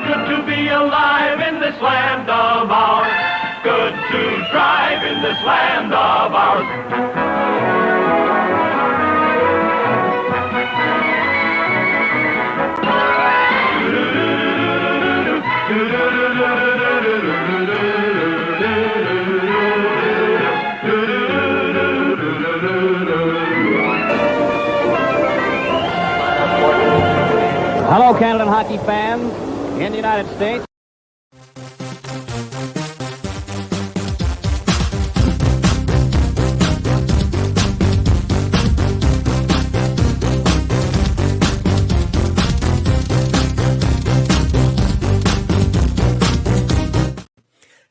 good to be alive in this land of ours. Good to drive in this land of ours. Hello, Canada hockey fans in the United States.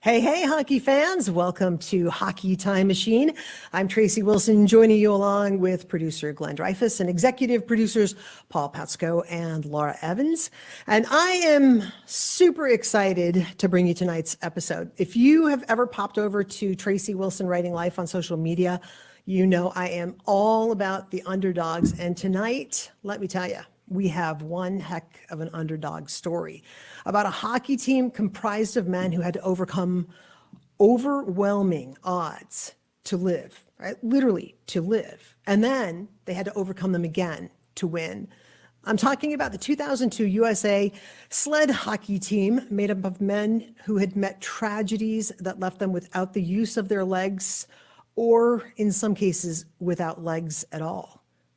Hey, hockey fans. Welcome to Hockey Time Machine. I'm Tracy Wilson, joining you along with producer Glenn Dreyfus and executive producers Paul Patsko and Laura Evans. And I am super excited to bring you tonight's episode. If you have ever popped over to Tracy Wilson Writing Life on social media, you know I am all about the underdogs. And tonight, let me tell you, we have one heck of an underdog story about a hockey team comprised of men who had to overcome overwhelming odds to live, right? Literally to live. And then they had to overcome them again to win. I'm talking about the 2002 USA sled hockey team made up of men who had met tragedies that left them without the use of their legs, or in some cases, without legs at all.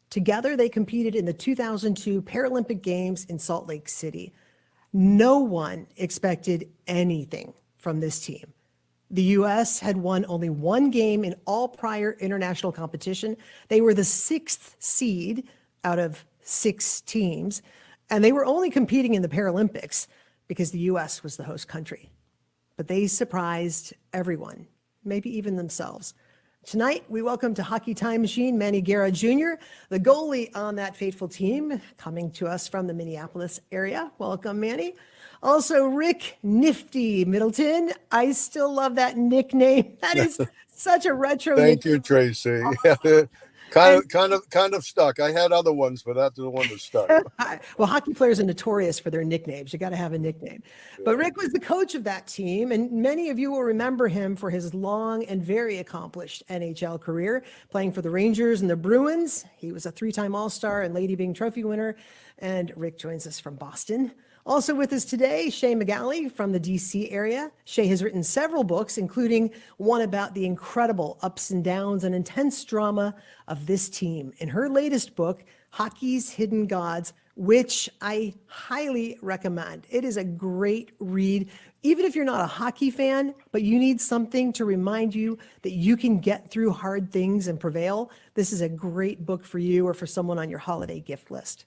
Together, they competed in the 2002 Paralympic Games in Salt Lake City. No one expected anything from this team. The U.S. had won only one game in all prior international competition. They were the 6th seed out of 6 teams, and they were only competing in the Paralympics because the U.S. was the host country. But they surprised everyone, maybe even themselves. Tonight, we welcome to Hockey Time Machine Manny Guerra Jr., the goalie on that fateful team, coming to us from the Minneapolis area. Welcome, Manny. Also, Rick Nifty Middleton. I still love that nickname. That is such a retro Thank nickname. you, Tracy. kind of stuck. I had other ones, but that's the one that stuck. Well, hockey players are notorious for their nicknames. You got to have a nickname. But Rick was the coach of that team, and many of you will remember him for his long and very accomplished NHL career, playing for the Rangers and the Bruins. He was a 3-time All-Star and Lady Byng Trophy winner. And Rick joins us from Boston. Also with us today, Shay McGalley from the DC area. Shay has written several books, including one about the incredible ups and downs and intense drama of this team. In her latest book, Hockey's Hidden Gods, which I highly recommend. It is a great read, even if you're not a hockey fan, but you need something to remind you that you can get through hard things and prevail. This is a great book for you or for someone on your holiday gift list.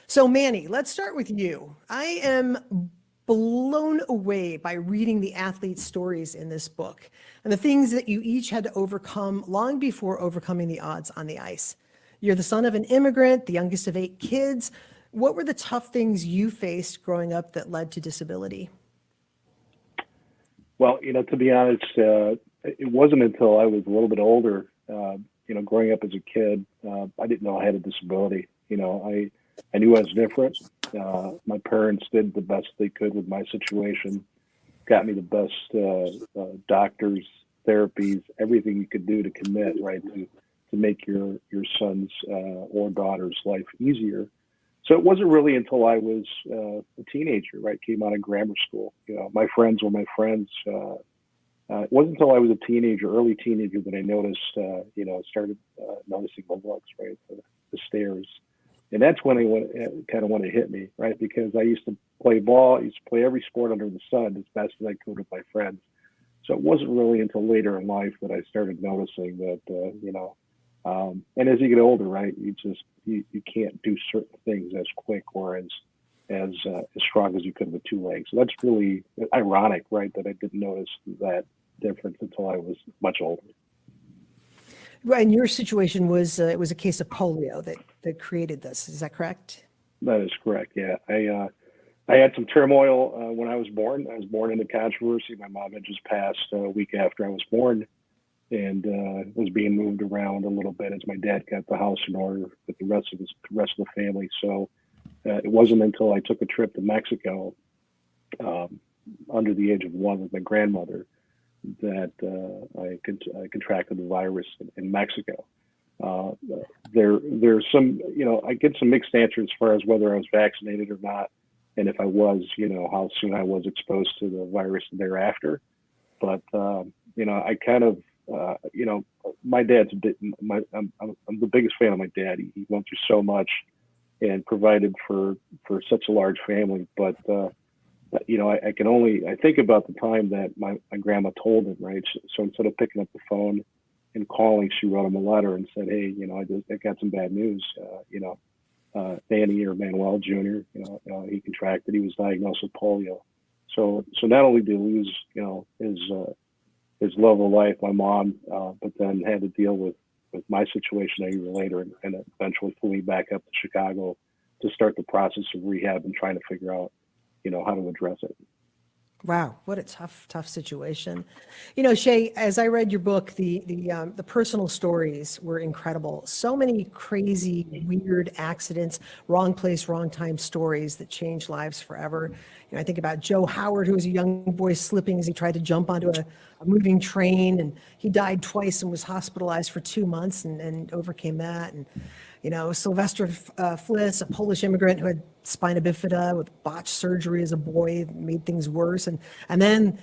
So Manny, let's start with you. I am blown away by reading the athletes' stories in this book and the things that you each had to overcome long before overcoming the odds on the ice. You're the son of an immigrant, the youngest of 8 kids. What were the tough things you faced growing up that led to disability? Well, to be honest, it wasn't until I was a little bit older, growing up as a kid, I didn't know I had a disability. I knew I was different. My parents did the best they could with my situation, got me the best doctors, therapies, everything you could do to commit, right, to make your son's or daughter's life easier. So it wasn't really until I was a teenager, right, came out of grammar school. My friends were my friends. It wasn't until I was a teenager, early teenager, that I noticed, started noticing the looks, right, the stares. And that's when when it hit me, right? Because I used to play ball, I used to play every sport under the sun as best as I could with my friends. So it wasn't really until later in life that I started noticing that, and as you get older, right, you can't do certain things as quick or as strong as you could with 2 legs. So that's really ironic, right, that I didn't notice that difference until I was much older. Right, and your situation was it was a case of polio that created this. Is that correct? That is correct. Yeah, I had some turmoil when I was born. I was born into controversy. My mom had just passed a week after I was born, and was being moved around a little bit as my dad got the house in order with the rest of the family. So it wasn't until I took a trip to Mexico under the age of 1 with my grandmother that I contracted the virus in Mexico. There's some, I get some mixed answers as far as whether I was vaccinated or not, and if I was, how soon I was exposed to the virus thereafter. But I kind of, my dad's a bit. I'm the biggest fan of my dad. He went through so much and provided for such a large family. But I think about the time that my grandma told him, right? So instead of picking up the phone and calling, she wrote him a letter and said, hey, I got some bad news. Danny or Manuel Jr., he contracted, he was diagnosed with polio. So not only did he lose, his love of life, my mom, but then had to deal with my situation a year later, and eventually flew me back up to Chicago to start the process of rehab and trying to figure out, how to address it. Wow, what a tough situation. Shay, as I read your book, the personal stories were incredible. So many crazy, weird accidents, wrong place, wrong time stories that changed lives forever. I think about Joe Howard, who was a young boy slipping as he tried to jump onto a moving train, and he died twice and was hospitalized for 2 months and overcame that. And Sylvester Fliss, a Polish immigrant who had spina bifida with botched surgery as a boy, made things worse. And then,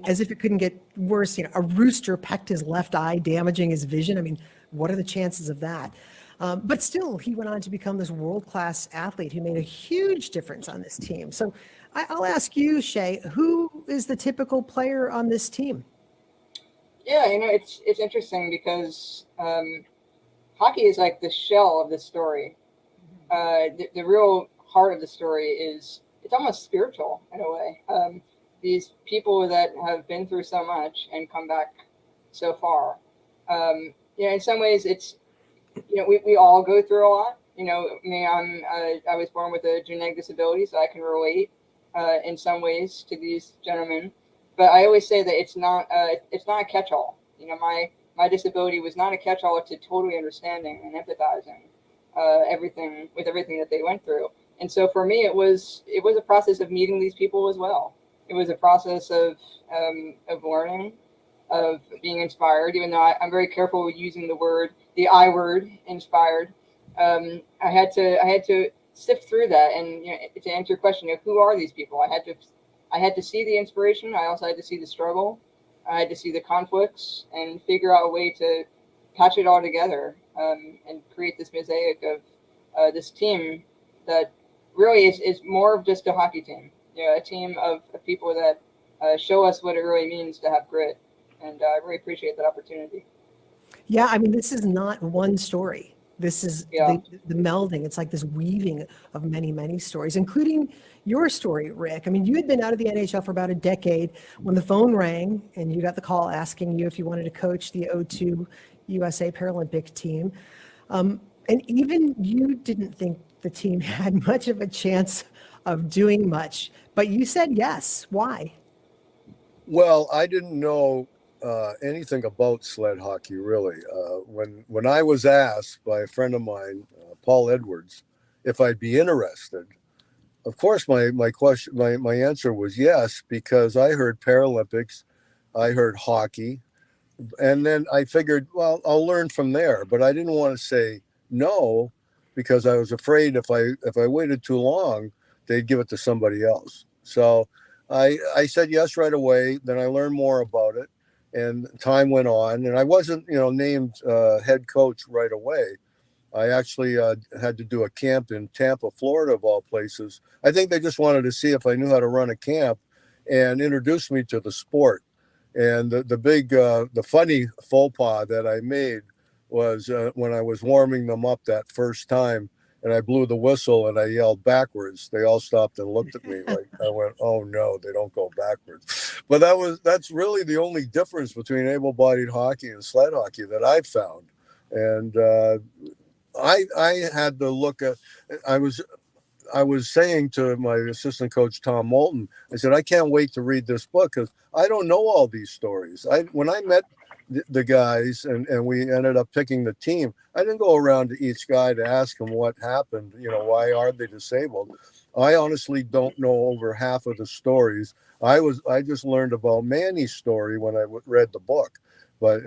as if it couldn't get worse, a rooster pecked his left eye, damaging his vision. What are the chances of that? But still, he went on to become this world-class athlete who made a huge difference on this team. So I'll ask you, Shay, who is the typical player on this team? Yeah, it's interesting because hockey is like the shell of the story. The real heart of the story is it's almost spiritual in a way. These people that have been through so much and come back so far. In some ways, it's we all go through a lot. I was born with a genetic disability, so I can relate in some ways to these gentlemen. But I always say that it's not a catch-all. My disability was not a catch-all to totally understanding and empathizing everything that they went through. And so for me, it was a process of meeting these people as well. It was a process of learning, of being inspired, even though I'm very careful with using the I word, inspired. I had to sift through that, and to answer your question of who are these people, I had to see the inspiration. I also had to see the struggle. I had to see the conflicts and figure out a way to patch it all together and create this mosaic of this team that really is more of just a hockey team. A team of people that show us what it really means to have grit. And I really appreciate that opportunity. Yeah, this is not one story. This is the melding. It's like this weaving of many, many stories, including your story, Rick. You had been out of the NHL for about a decade when the phone rang and you got the call asking you if you wanted to coach the 02 USA Paralympic team. And even you didn't think the team had much of a chance of doing much, but you said yes. Why? Well, I didn't know anything about sled hockey, really. When I was asked by a friend of mine, Paul Edwards, if I'd be interested, of course, my answer was yes, because I heard Paralympics, I heard hockey, and then I figured, well, I'll learn from there. But I didn't want to say no, because I was afraid if I waited too long, they'd give it to somebody else. So I said yes right away. Then I learned more about it. And time went on, and I wasn't, named head coach right away. I actually had to do a camp in Tampa, Florida, of all places. I think they just wanted to see if I knew how to run a camp and introduce me to the sport. And the funny faux pas that I made was when I was warming them up that first time, and I blew the whistle and I yelled backwards. They all stopped and looked at me like I went, "Oh no, they don't go backwards." But that's really the only difference between able-bodied hockey and sled hockey that I've found. And I had to look at. I was saying to my assistant coach Tom Moulton, I said, I can't wait to read this book because I don't know all these stories. When I met the guys, and we ended up picking the team. I didn't go around to each guy to ask them what happened. Why are they disabled? I honestly don't know over half of the stories. I just learned about Manny's story when I read the book. But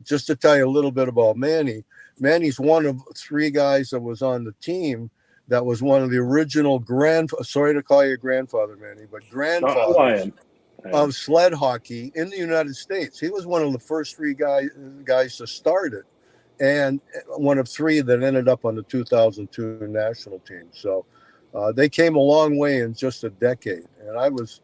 just to tell you a little bit about Manny's one of 3 guys that was on the team that was one of the original sorry to call you grandfather, Manny, but grandfathers of sled hockey in the United States. He was one of the first 3 guys to start it, and one of 3 that ended up on the 2002 national team. So they came a long way in just a decade, and I was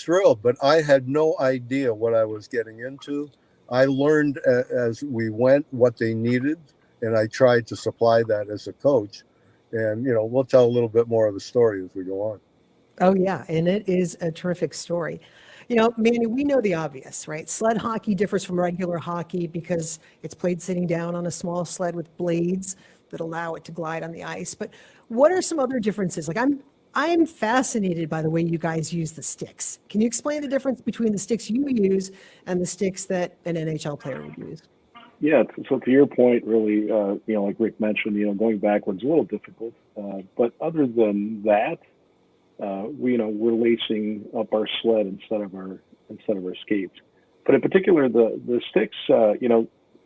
thrilled, but I had no idea what I was getting into. I learned as we went what they needed, and I tried to supply that as a coach. And, we'll tell a little bit more of the story as we go on. Oh, yeah. And it is a terrific story. Manny, we know the obvious, right? Sled hockey differs from regular hockey because it's played sitting down on a small sled with blades that allow it to glide on the ice. But what are some other differences? Like, I'm fascinated by the way you guys use the sticks. Can you explain the difference between the sticks you use and the sticks that an NHL player would use? Yeah, so to your point, really, like Rick mentioned, going backwards is a little difficult. But other than that, we're lacing up our sled instead of our skates. But in particular, the sticks,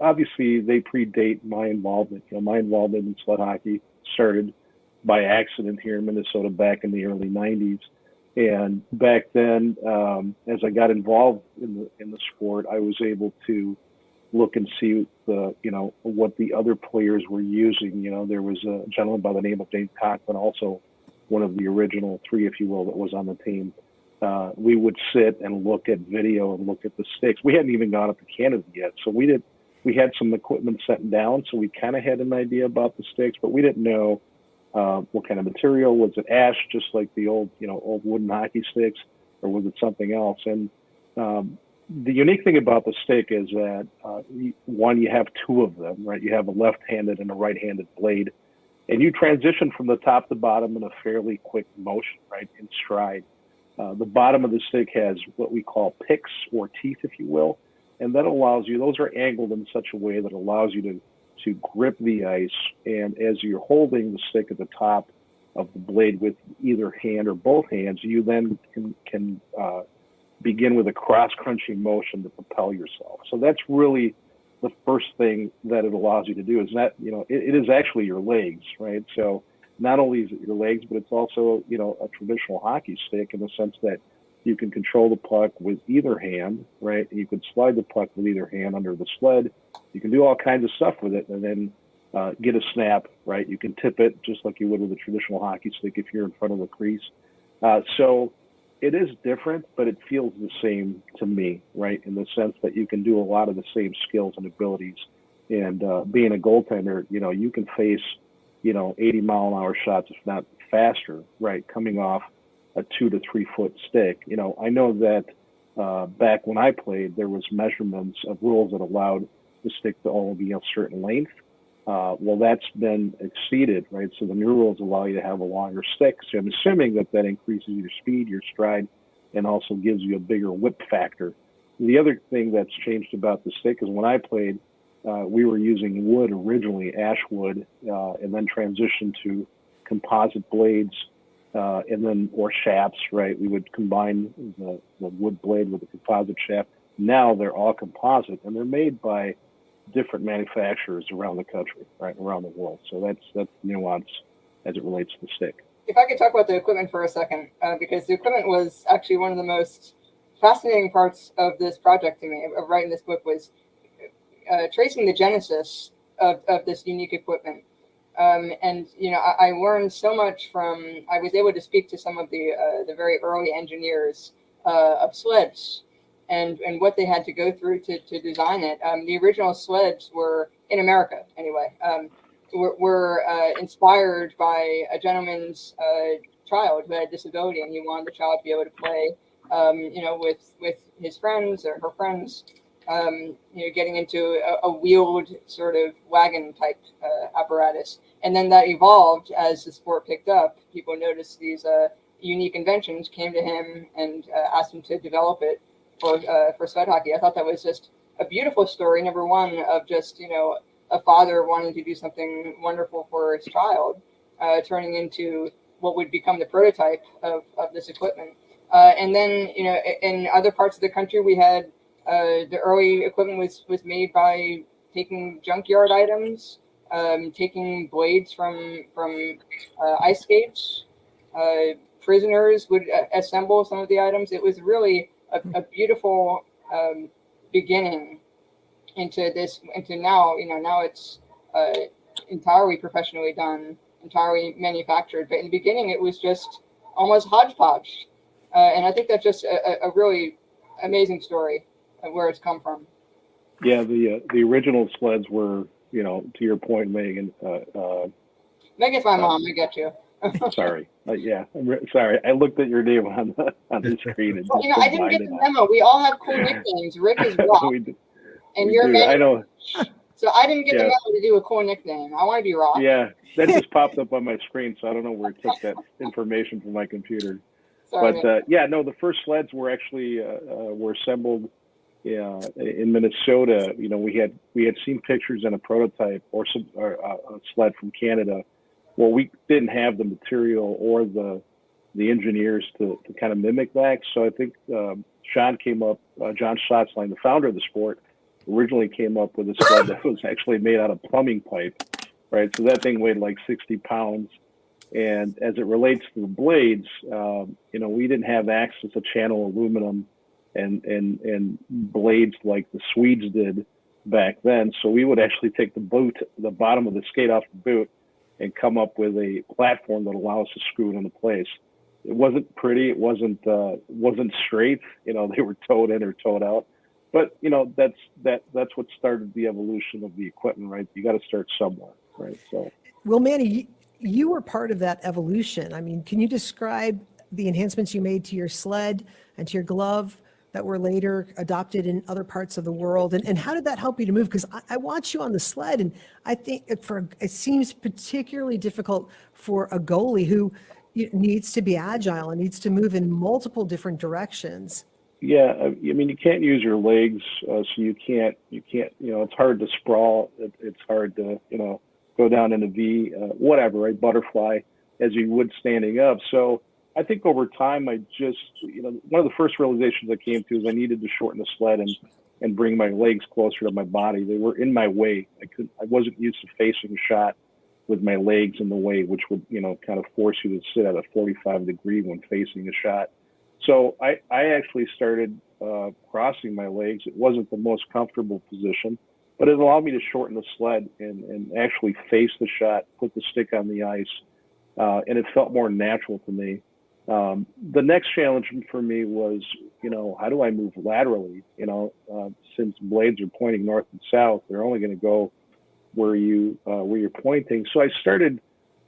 obviously they predate my involvement. My involvement in sled hockey started by accident here in Minnesota back in the early '90s. And back then, as I got involved in the sport, I was able to look and see what the other players were using. There was a gentleman by the name of Dave Cochran, also one of the original 3, if you will, that was on the team. We would sit and look at video and look at the sticks. We hadn't even gone up to Canada yet, so we had some equipment set down, so we kind of had an idea about the sticks, but we didn't know what kind of material. Was it ash, just like the old wooden hockey sticks, or was it something else? And the unique thing about the stick is that one, you have 2 of them, right? You have a left-handed and a right-handed blade, and you transition from the top to bottom in a fairly quick motion, right, in stride. The bottom of the stick has what we call picks or teeth, if you will, and that allows you. Those are angled in such a way that allows you to grip the ice, and as you're holding the stick at the top of the blade with either hand or both hands, you then can begin with a cross-crunching motion to propel yourself. So that's really the first thing that it allows you to do. Is that it is actually your legs, right? So not only is it your legs, but it's also a traditional hockey stick in the sense that you can control the puck with either hand, right? You can slide the puck with either hand under the sled. You can do all kinds of stuff with it, and then get a snap, right? You can tip it just like you would with a traditional hockey stick if you're in front of the crease. So it is different, but it feels the same to me, right? In the sense that you can do a lot of the same skills and abilities. And being a goaltender, you can face, 80-mile-an-hour shots, if not faster, right? Coming off a 2 to 3 foot stick. I know that back when I played, there was measurements of rules that allowed the stick to only be a certain length. Well, that's been exceeded, right? So the new rules allow you to have a longer stick. So I'm assuming that increases your speed, your stride, and also gives you a bigger whip factor. The other thing that's changed about the stick is when I played, we were using wood originally, ash wood, and then transitioned to composite blades, or shafts, right? We would combine the wood blade with the composite shaft. Now they're all composite, and they're made by different manufacturers around the country, right, around the world. So that's nuance as it relates to the stick. If I could talk about the equipment for a second, because the equipment was actually one of the most fascinating parts of this project to me, of writing this book, was tracing the genesis of this unique equipment. And I learned so much I was able to speak to some of the very early engineers of sleds, and what they had to go through to design it. The original sleds were, in America anyway, were inspired by a gentleman's child who had a disability, and he wanted the child to be able to play, with his friends or her friends, getting into a wheeled sort of wagon type apparatus. And then that evolved as the sport picked up. People noticed these unique inventions, came to him and asked him to develop it for sled hockey. I thought that was just a beautiful story. Number one, of just a father wanting to do something wonderful for his child, turning into what would become the prototype of this equipment. And then in other parts of the country, we had the early equipment was made by taking junkyard items, taking blades from ice skates. Prisoners would assemble some of the items. It was really a beautiful beginning into now. Now it's entirely professionally done, entirely manufactured. But in the beginning, it was just almost hodgepodge. And I think that's just a really amazing story of where it's come from. Yeah, the original sleds were, to your point, Megan. Megan's my mom. I get you. Sorry. Yeah, sorry. I looked at your name on the screen. And well, I didn't get the memo. We all have cool nicknames. Rick is Rock, and you're Megan. I know. So I didn't get the memo to do a cool nickname. I want to be Rock. Yeah, that just popped up on my screen, so I don't know where it took that information from my computer. Sorry, but the first sleds were actually were assembled in Minnesota. We had seen pictures and a prototype or a sled from Canada. Well, we didn't have the material or the engineers to kind of mimic that. So I think John Schatzline, the founder of the sport, originally came up with a sled that was actually made out of plumbing pipe, right? So that thing weighed like 60 pounds. And as it relates to the blades, we didn't have access to channel aluminum and blades like the Swedes did back then. So we would actually take the bottom of the skate off the boot, and come up with a platform that allows us to screw it into place. It wasn't pretty. It wasn't straight. They were towed in or towed out. But that's what started the evolution of the equipment, right? You got to start somewhere, right? So, well, Manny, you were part of that evolution. I mean, can you describe the enhancements you made to your sled and to your glove that were later adopted in other parts of the world? And how did that help you to move? Because I watch you on the sled, and I think it seems particularly difficult for a goalie who needs to be agile and needs to move in multiple different directions. Yeah, I mean, you can't use your legs, so you can't. It's hard to sprawl. It's hard to go down in a V, whatever, right? Butterfly, as you would standing up. So I think over time, I just, one of the first realizations I came to is I needed to shorten the sled and bring my legs closer to my body. They were in my way. I wasn't used to facing a shot with my legs in the way, which would, kind of force you to sit at a 45 degree when facing a shot. So I actually started crossing my legs. It wasn't the most comfortable position, but it allowed me to shorten the sled and actually face the shot, put the stick on the ice, and it felt more natural to me. The next challenge for me was, how do I move laterally? Since blades are pointing north and south, they're only going to go where you're pointing. So I started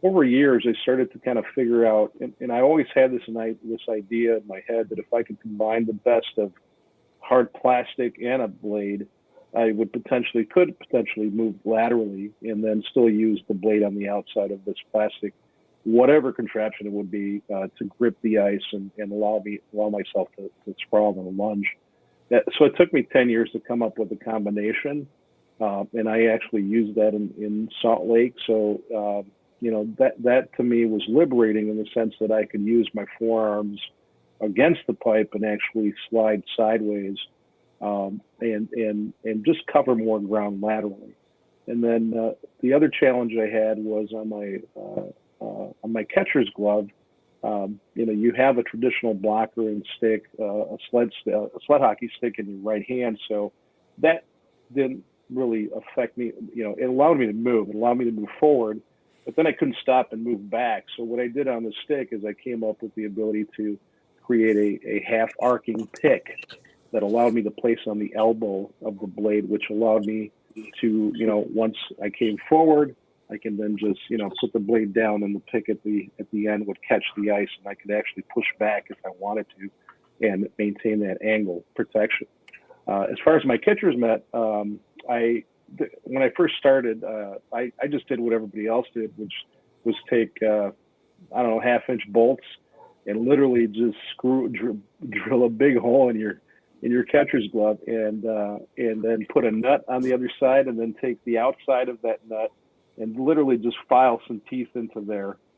over years. I started to kind of figure out, and I always had this idea in my head that if I could combine the best of hard plastic and a blade, I could potentially move laterally and then still use the blade on the outside of this plastic, whatever contraption it would be, to grip the ice and allow myself to sprawl in a lunge. So it took me 10 years to come up with a combination, and I actually used that in Salt Lake. So that to me was liberating in the sense that I could use my forearms against the pipe and actually slide sideways, and just cover more ground laterally. And then the other challenge I had was on my catcher's glove. You have a traditional blocker and stick, a sled hockey stick in your right hand. So that didn't really affect me. It allowed me to move. It allowed me to move forward, but then I couldn't stop and move back. So what I did on the stick is I came up with the ability to create a half arcing pick that allowed me to place on the elbow of the blade, which allowed me to, once I came forward, I can then just, put the blade down, and the pick at the end would catch the ice, and I could actually push back if I wanted to and maintain that angle protection. As far as my catchers met, when I first started, I just did what everybody else did, which was take, half-inch bolts and literally just drill a big hole in your in your catcher's glove, and then put a nut on the other side, and then take the outside of that nut and literally just file some teeth into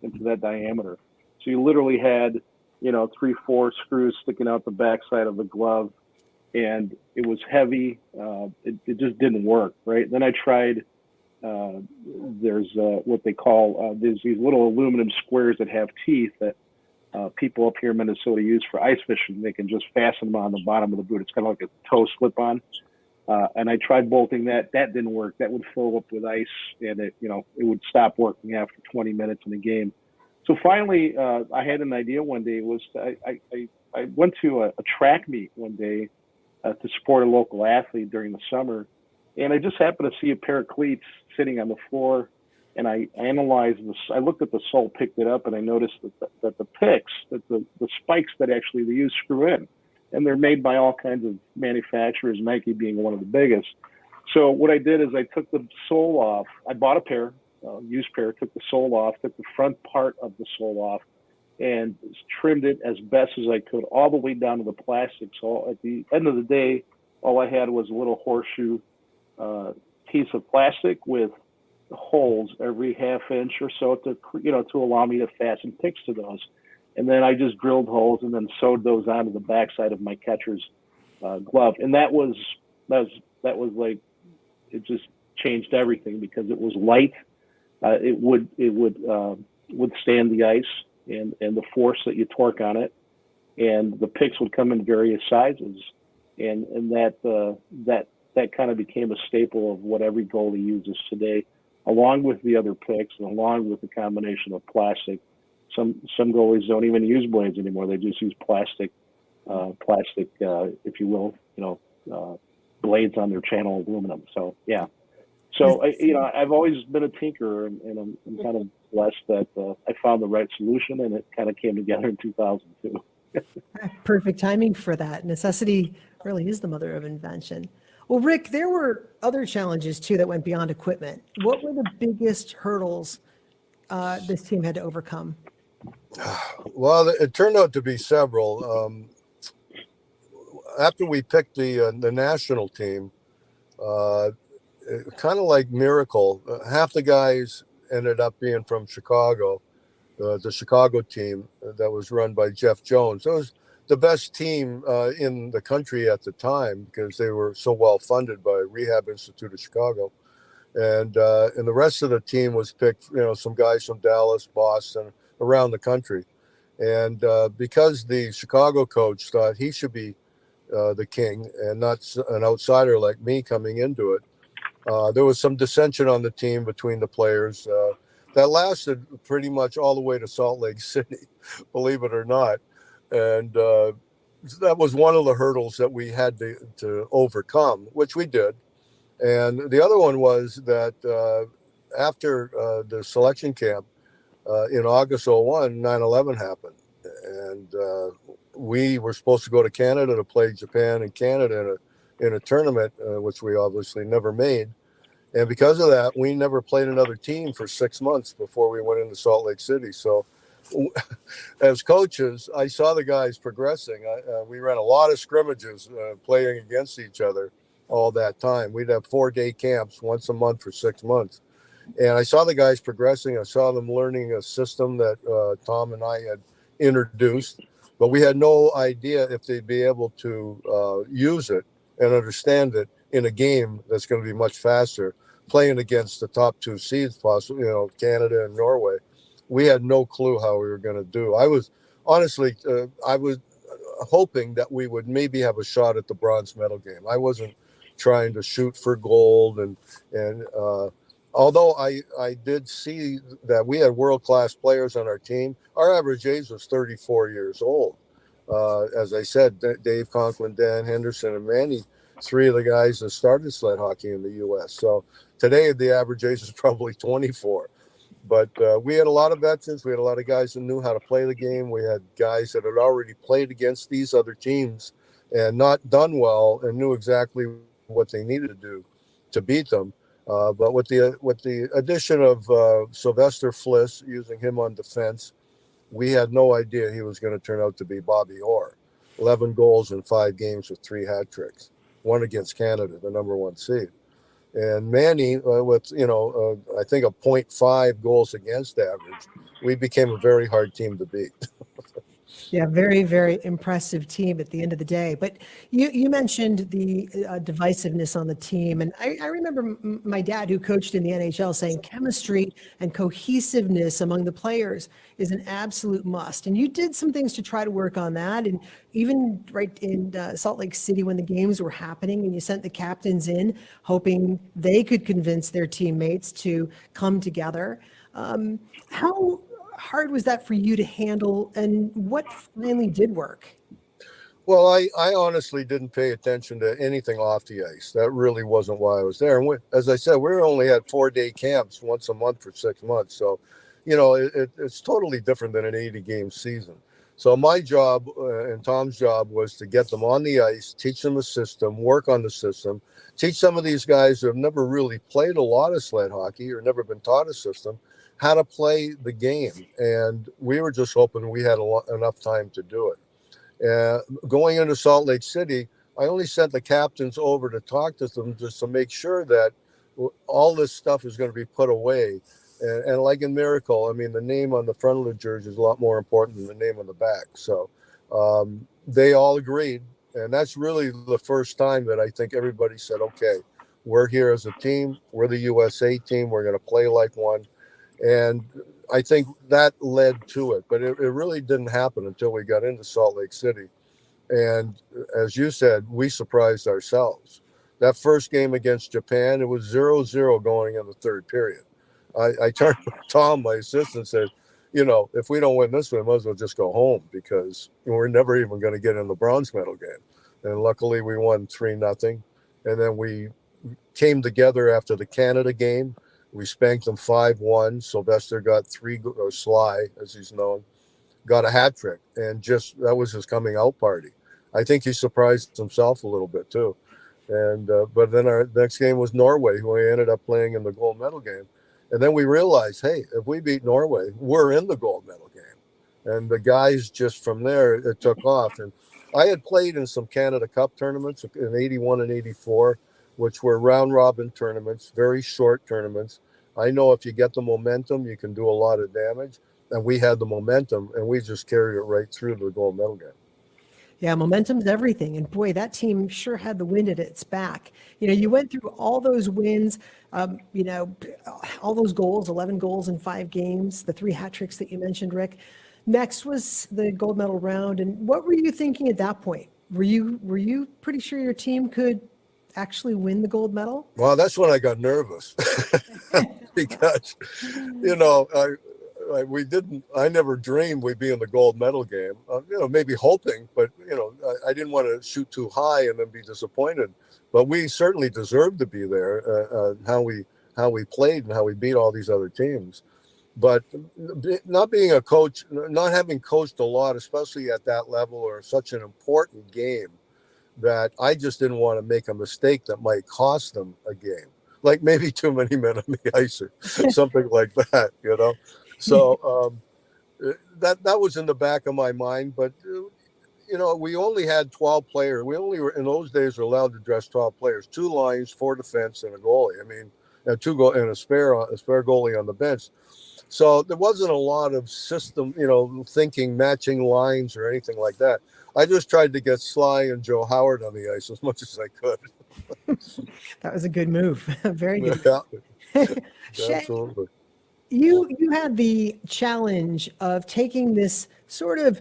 that diameter. So you literally had, 3-4 screws sticking out the backside of the glove, and it was heavy. It just didn't work, right? Then I tried. There's what they call there's these little aluminum squares that have teeth that people up here in Minnesota use for ice fishing. They can just fasten them on the bottom of the boot. It's kind of like a toe slip-on. And I tried bolting that. That didn't work. That would fill up with ice, and it would stop working after 20 minutes in the game. So finally, I had an idea one day. I went to a track meet one day to support a local athlete during the summer, and I just happened to see a pair of cleats sitting on the floor, and I analyzed this. I looked at the sole, picked it up, and I noticed that the picks, that the spikes that actually they use screw in, and they're made by all kinds of manufacturers, Nike being one of the biggest. So what I did is I took the sole off. I bought a pair, used pair, took the sole off, took the front part of the sole off, and trimmed it as best as I could all the way down to the plastic. So at the end of the day, all I had was a little horseshoe piece of plastic with holes every half inch or so to allow me to fasten picks to those. And then I just drilled holes and then sewed those onto the backside of my catcher's glove. And that was like, it just changed everything because it was light. It would withstand the ice and the force that you torque on it, and the picks would come in various sizes, and that kind of became a staple of what every goalie uses today, along with the other picks and along with the combination of plastic. Some goalies don't even use blades anymore; they just use plastic, if you will, blades on their channel aluminum. So yeah. So I've always been a tinkerer, and I'm kind of blessed that I found the right solution, and it kind of came together in 2002. Perfect timing for that. Necessity really is the mother of invention. Well, Rick, there were other challenges too that went beyond equipment. What were the biggest hurdles this team had to overcome? Well, it turned out to be several. After we picked the national team, kind of like miracle, half the guys ended up being from Chicago, the Chicago team that was run by Jeff Jones. It was the best team in the country at the time because they were so well funded by Rehab Institute of Chicago. And the rest of the team was picked, some guys from Dallas, Boston, around the country. And because the Chicago coach thought he should be the king and not an outsider like me coming into it, there was some dissension on the team between the players that lasted pretty much all the way to Salt Lake City, believe it or not. And that was one of the hurdles that we had to overcome, which we did. And the other one was that after the selection camp in August 01, 9/11 happened. And we were supposed to go to Canada to play Japan and Canada in a tournament, which we obviously never made. And because of that, we never played another team for 6 months before we went into Salt Lake City. So as coaches, I saw the guys progressing. We ran a lot of scrimmages playing against each other all that time. We'd have 4-day camps once a month for 6 months. And I saw the guys progressing. I saw them learning a system that Tom and I had introduced, but we had no idea if they'd be able to use it and understand it in a game that's going to be much faster, playing against the top 2 seeds, possibly, Canada and Norway. We had no clue how we were going to do. I was honestly, I was hoping that we would maybe have a shot at the bronze medal game. I wasn't trying to shoot for gold, and although I did see that we had world-class players on our team, our average age was 34 years old. As I said, Dave Conklin, Dan Henderson, and Manny, 3 of the guys that started sled hockey in the U.S. So today the average age is probably 24. But we had a lot of veterans. We had a lot of guys who knew how to play the game. We had guys that had already played against these other teams and not done well and knew exactly what they needed to do to beat them. But with the addition of Sylvester Fliss, using him on defense, we had no idea he was going to turn out to be Bobby Orr. 11 goals in 5 games with 3 hat tricks, one against Canada, the number 1 seed. And Manny, with I think a .5 goals against average, we became a very hard team to beat. Yeah, very, very impressive team at the end of the day. But you mentioned the divisiveness on the team. And I remember my dad, who coached in the NHL, saying chemistry and cohesiveness among the players is an absolute must. And you did some things to try to work on that. And even right in Salt Lake City when the games were happening, and you sent the captains in, hoping they could convince their teammates to come together. How hard was that for you to handle, and what finally did work? Well, I honestly didn't pay attention to anything off the ice. That really wasn't why I was there. And as I said, we only had 4-day camps once a month for 6 months. So, it's totally different than an 80-game season. So my job and Tom's job was to get them on the ice, teach them the system, work on the system, teach some of these guys who have never really played a lot of sled hockey or never been taught a system, how to play the game. And we were just hoping we had enough time to do it. Going into Salt Lake City, I only sent the captains over to talk to them just to make sure that all this stuff is going to be put away. And like in Miracle, I mean, the name on the front of the jersey is a lot more important than the name on the back. So they all agreed. And that's really the first time that I think everybody said, okay, we're here as a team. We're the USA team. We're going to play like one. And I think that led to it, but it really didn't happen until we got into Salt Lake City. And as you said, we surprised ourselves. That first game against Japan, it was 0-0 going in the third period. I turned to Tom, my assistant, and said, if we don't win this one, we might as well just go home because we're never even going to get in the bronze medal game. And luckily we won 3-0. And then we came together after the Canada game. We spanked them 5-1. Sylvester got 3, or Sly, as he's known, got a hat trick. And that was his coming out party. I think he surprised himself a little bit too. And but then our next game was Norway, who we ended up playing in the gold medal game. And then we realized, hey, if we beat Norway, we're in the gold medal game. And the guys just from there, it took off. And I had played in some Canada Cup tournaments in 81 and 84, which were round robin tournaments, very short tournaments. I know if you get the momentum, you can do a lot of damage. And we had the momentum, and we just carried it right through the gold medal game. Yeah, momentum's everything. And boy, that team sure had the wind at its back. You went through all those wins, all those goals, 11 goals in 5 games, the 3 hat tricks that you mentioned, Rick. Next was the gold medal round. And what were you thinking at that point? Were you pretty sure your team could actually win the gold medal? Well, that's when I got nervous because, I never dreamed we'd be in the gold medal game, maybe hoping, but, I didn't want to shoot too high and then be disappointed. But we certainly deserved to be there, how we played and how we beat all these other teams. But not being a coach, not having coached a lot, especially at that level or such an important game, that I just didn't want to make a mistake that might cost them a game, like maybe too many men on the ice or something like that, So that was in the back of my mind. But, we only had 12 players. We only were, in those days, were allowed to dress 12 players, 2 lines, 4 defense, and a goalie. I mean, and 2 goal and a spare goalie on the bench. So there wasn't a lot of system, thinking, matching lines or anything like that. I just tried to get Sly and Joe Howard on the ice as much as I could. That was a good move. Very good. Yeah, Shay, absolutely. you had the challenge of taking this sort of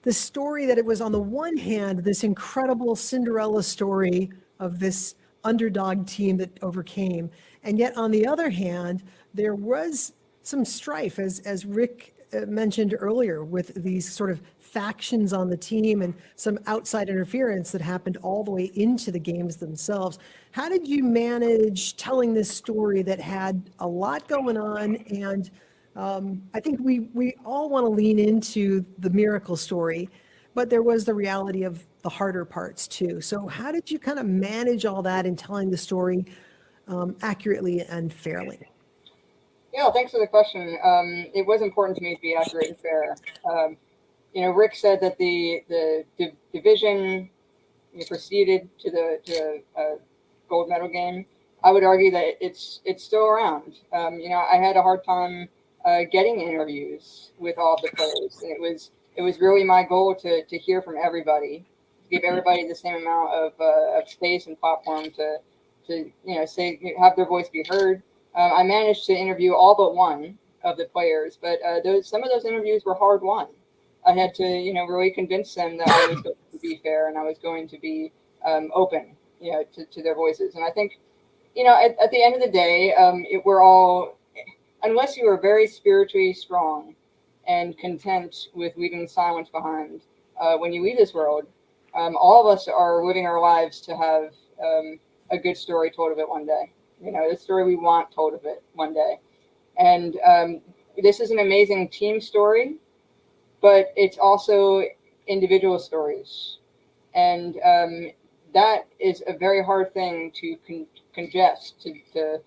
the story that it was, on the one hand, this incredible Cinderella story of this underdog team that overcame, and yet on the other hand, there was some strife, as Rick mentioned earlier, with these sort of factions on the team and some outside interference that happened all the way into the games themselves. How did you manage telling this story that had a lot going on? And I think we all want to lean into the miracle story, but there was the reality of the harder parts too. So how did you kind of manage all that in telling the story accurately and fairly? Yeah, thanks for the question. It was important to me to be accurate and fair. Rick said that the division proceeded to the gold medal game. I would argue that it's still around. I had a hard time getting interviews with all of the players, and it was really my goal to hear from everybody, give everybody the same amount of space and platform to say, have their voice be heard. I managed to interview all but one of the players, but some of those interviews were hard won. I had to really convince them that I was going to be fair and I was going to be open to their voices. And I think at the end of the day, we're all, unless you are very spiritually strong and content with leaving silence behind when you leave this world, all of us are living our lives to have a good story told of it one day. The story we want told of it one day. And this is an amazing team story, but it's also individual stories. And that is a very hard thing to congest, to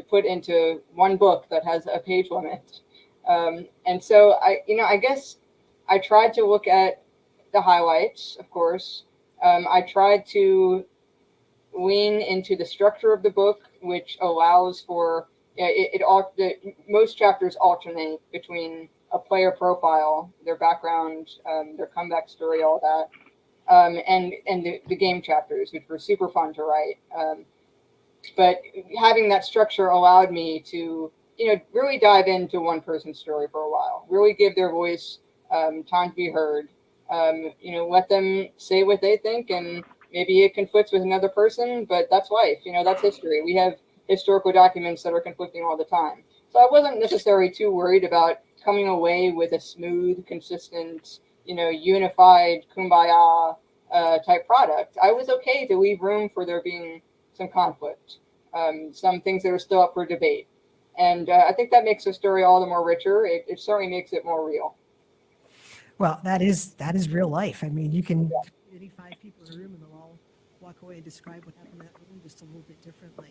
put into one book that has a page limit. And so I guess I tried to look at the highlights, of course. I tried to lean into the structure of the book, which allows for most chapters alternate between a player profile, their background, their comeback story, all that, and the game chapters, which were super fun to write. But having that structure allowed me to really dive into one person's story for a while, really give their voice time to be heard, let them say what they think, and maybe it conflicts with another person, but that's life. That's history. We have historical documents that are conflicting all the time. So I wasn't necessarily too worried about coming away with a smooth, consistent, unified kumbaya type product. I was okay to leave room for there being some conflict, some things that are still up for debate. And I think that makes the story all the more richer. It certainly makes it more real. Well, that is real life. I mean, you can 85 people in a room and they'll all walk away and describe what happened in that room just a little bit differently.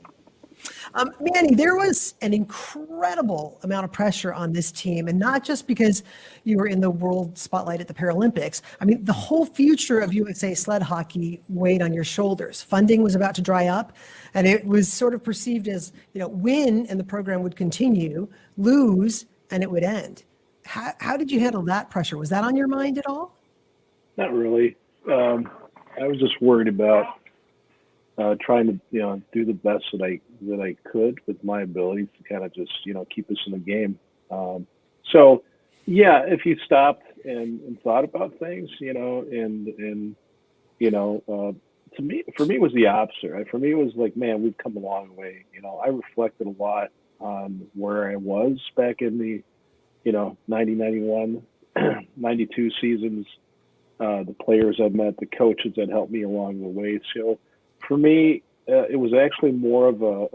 Manny, there was an incredible amount of pressure on this team, and not just because you were in the world spotlight at the Paralympics. I mean, the whole future of USA sled hockey weighed on your shoulders. Funding was about to dry up, and it was sort of perceived as, win and the program would continue, lose and it would end. How did you handle that pressure? Was that on your mind at all? Not really. I was just worried about trying to do the best that I could with my abilities to kind of just keep us in the game. So yeah, if you stopped and thought about things, for me it was the opposite. Right? For me it was like, man, we've come a long way. I reflected a lot on where I was back in the 90, 91, 92 seasons. The players I've met, the coaches that helped me along the way. So for me, it was actually more of a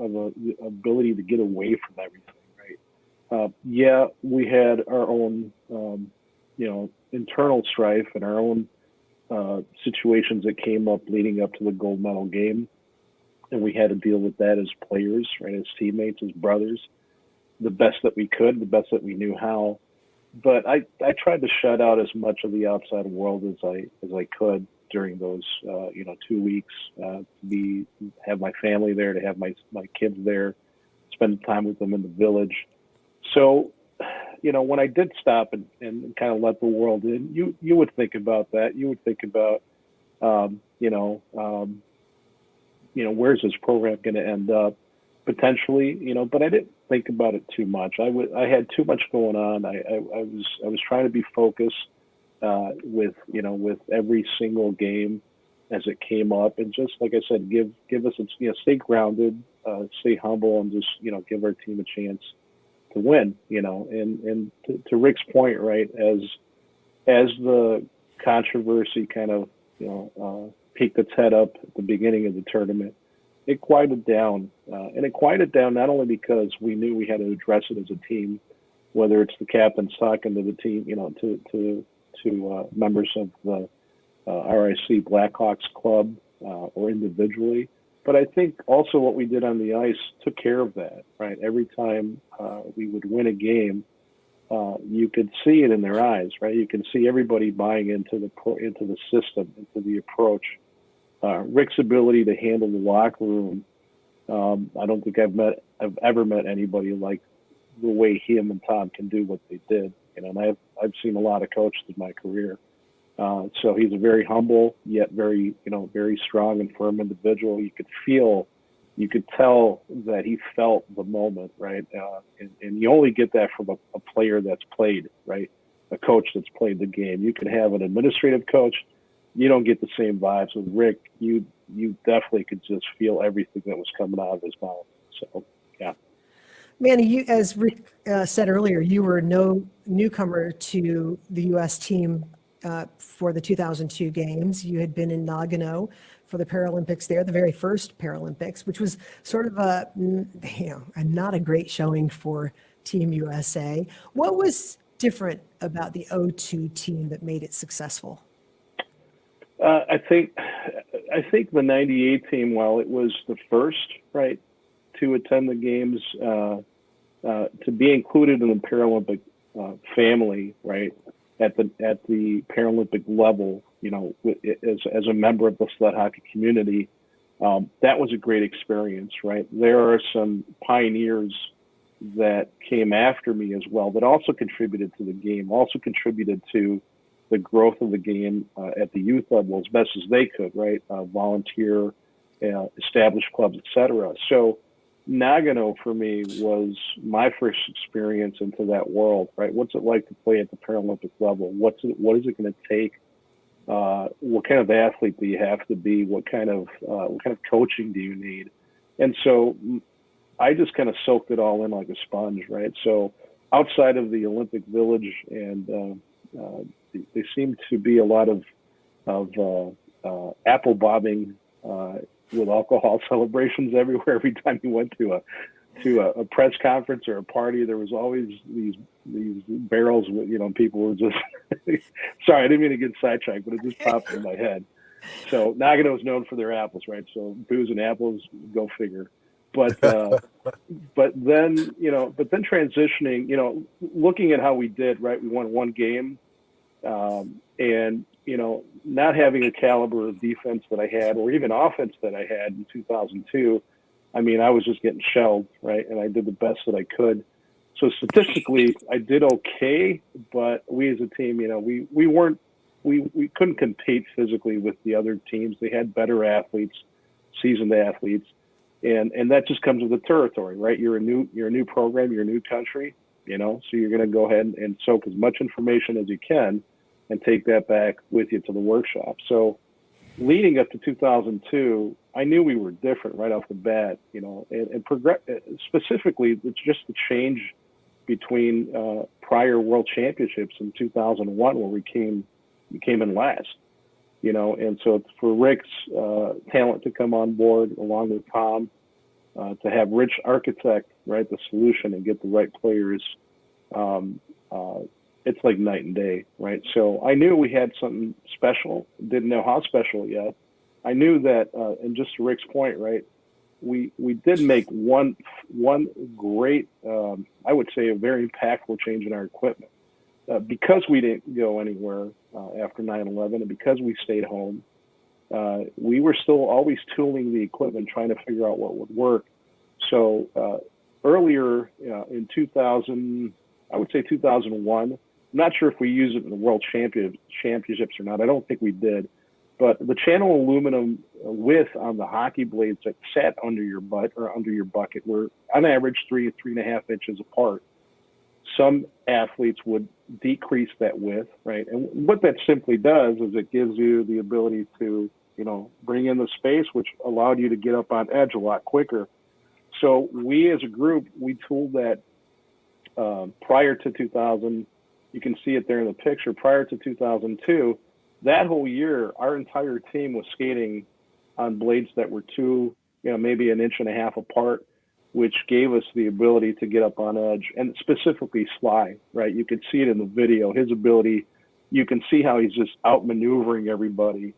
ability to get away from everything, right? Yeah, we had our own, internal strife and our own situations that came up leading up to the gold medal game, and we had to deal with that as players, right, as teammates, as brothers, the best that we could, the best that we knew how. But I tried to shut out as much of the outside world as I could during those 2 weeks, to have my family there, to have my kids there, spend time with them in the village. So, when I did stop and kind of let the world in, you would think about that. You would think about, where's this program going to end up potentially, but I didn't think about it too much. I had too much going on. I was trying to be focused with every single game as it came up, and just like I said, give us stay grounded, stay humble, and just give our team a chance to win. And to Rick's point, right, as the controversy kind of peeked its head up at the beginning of the tournament, it quieted down, and it quieted down not only because we knew we had to address it as a team, whether it's the captains talking to the team, to members of the RIC Blackhawks club or individually, but I think also what we did on the ice took care of that, right? Every time we would win a game, you could see it in their eyes, right? You can see everybody buying into the system, into the approach. Rick's ability to handle the locker room. I don't think I've ever met anybody like the way him and Tom can do what they did. And I've seen a lot of coaches in my career. So he's a very humble yet very strong and firm individual. You could tell that he felt the moment, right? And you only get that from a player that's played, right? A coach that's played the game. You can have an administrative coach. You don't get the same vibes with Rick. You definitely could just feel everything that was coming out of his mouth. So, yeah. Manny, you, as Rick said earlier, you were no newcomer to the U.S. team for the 2002 games. You had been in Nagano for the Paralympics there, the very first Paralympics, which was sort of a not a great showing for Team USA. What was different about the 02 team that made it successful? I think the 98 team, while it was the first, right, to attend the games, to be included in the Paralympic family, right, at the Paralympic level, as a member of the sled hockey community, that was a great experience, right? There are some pioneers that came after me as well that also contributed to the game, also contributed to the growth of the game at the youth level as best as they could, right? Volunteer, established clubs, etc. So Nagano for me was my first experience into that world, right? What's it like to play at the Paralympic level? What is it going to take? What kind of athlete do you have to be? What kind of coaching do you need? And so I just kind of soaked it all in like a sponge, right? So outside of the Olympic Village, and there seemed to be a lot of apple bobbing with alcohol celebrations everywhere. Every time you went to a press conference or a party, there was always these barrels with, people were just sorry, I didn't mean to get sidetracked, but it just popped in my head. So Nagano is known for their apples, right? So booze and apples, go figure. But then transitioning, looking at how we did, right? We won one game, and not having a caliber of defense that I had, or even offense that I had in 2002. I mean, I was just getting shelled, right? And I did the best that I could. So statistically, I did okay, but we as a team, we couldn't compete physically with the other teams. They had better athletes, seasoned athletes, and that just comes with the territory, right? You're a new program, you're a new country, so you're going to go ahead and soak as much information as you can and take that back with you to the workshop. So leading up to 2002, I knew we were different right off the bat, and specifically, it's just the change between prior world championships in 2001, where we came in last, and so it's for Rick's talent to come on board along with Tom, to have Rich architect, right, the solution and get the right players. It's like night and day, right? So I knew we had something special, didn't know how special yet. I knew that, and just to Rick's point, right, we did make one great, I would say a very impactful change in our equipment. Because we didn't go anywhere after 9/11, and because we stayed home, we were still always tooling the equipment, trying to figure out what would work. So earlier in 2000, I would say 2001, I'm not sure if we used it in the World Championships or not. I don't think we did. But the channel aluminum width on the hockey blades that sat under your butt or under your bucket were on average 3.5 inches apart. Some athletes would decrease that width, right? And what that simply does is it gives you the ability to, bring in the space, which allowed you to get up on edge a lot quicker. So we as a group, we tooled that prior to 2000. You can see it there in the picture. Prior to 2002, that whole year, our entire team was skating on blades that were maybe 1.5 inches apart, which gave us the ability to get up on edge, and specifically Sly, right? You can see it in the video, his ability. You can see how he's just outmaneuvering everybody,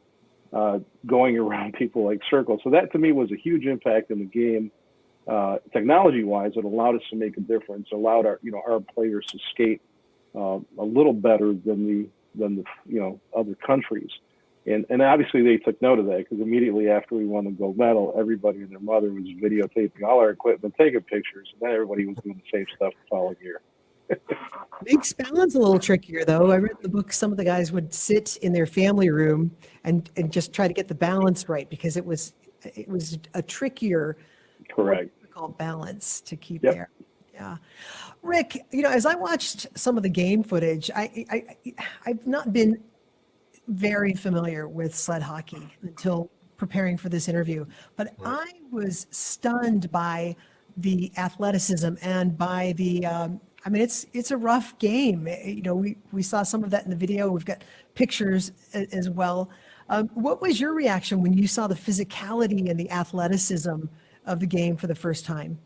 going around people like circles. So that to me was a huge impact in the game. Technology-wise, it allowed us to make a difference, allowed our players to skate a little better than the other countries. And obviously they took note of that, because immediately after we won the gold medal, everybody and their mother was videotaping all our equipment, taking pictures, and then everybody was doing the same stuff the following year. Makes balance a little trickier, though. I read in the book some of the guys would sit in their family room and just try to get the balance right, because it was a trickier, Correct. difficult balance to keep Yep. there. Yeah. Rick, as I watched some of the game footage, I've not been very familiar with sled hockey until preparing for this interview, but I was stunned by the athleticism and by the, it's a rough game. We saw some of that in the video. We've got pictures as well. What was your reaction when you saw the physicality and the athleticism of the game for the first time?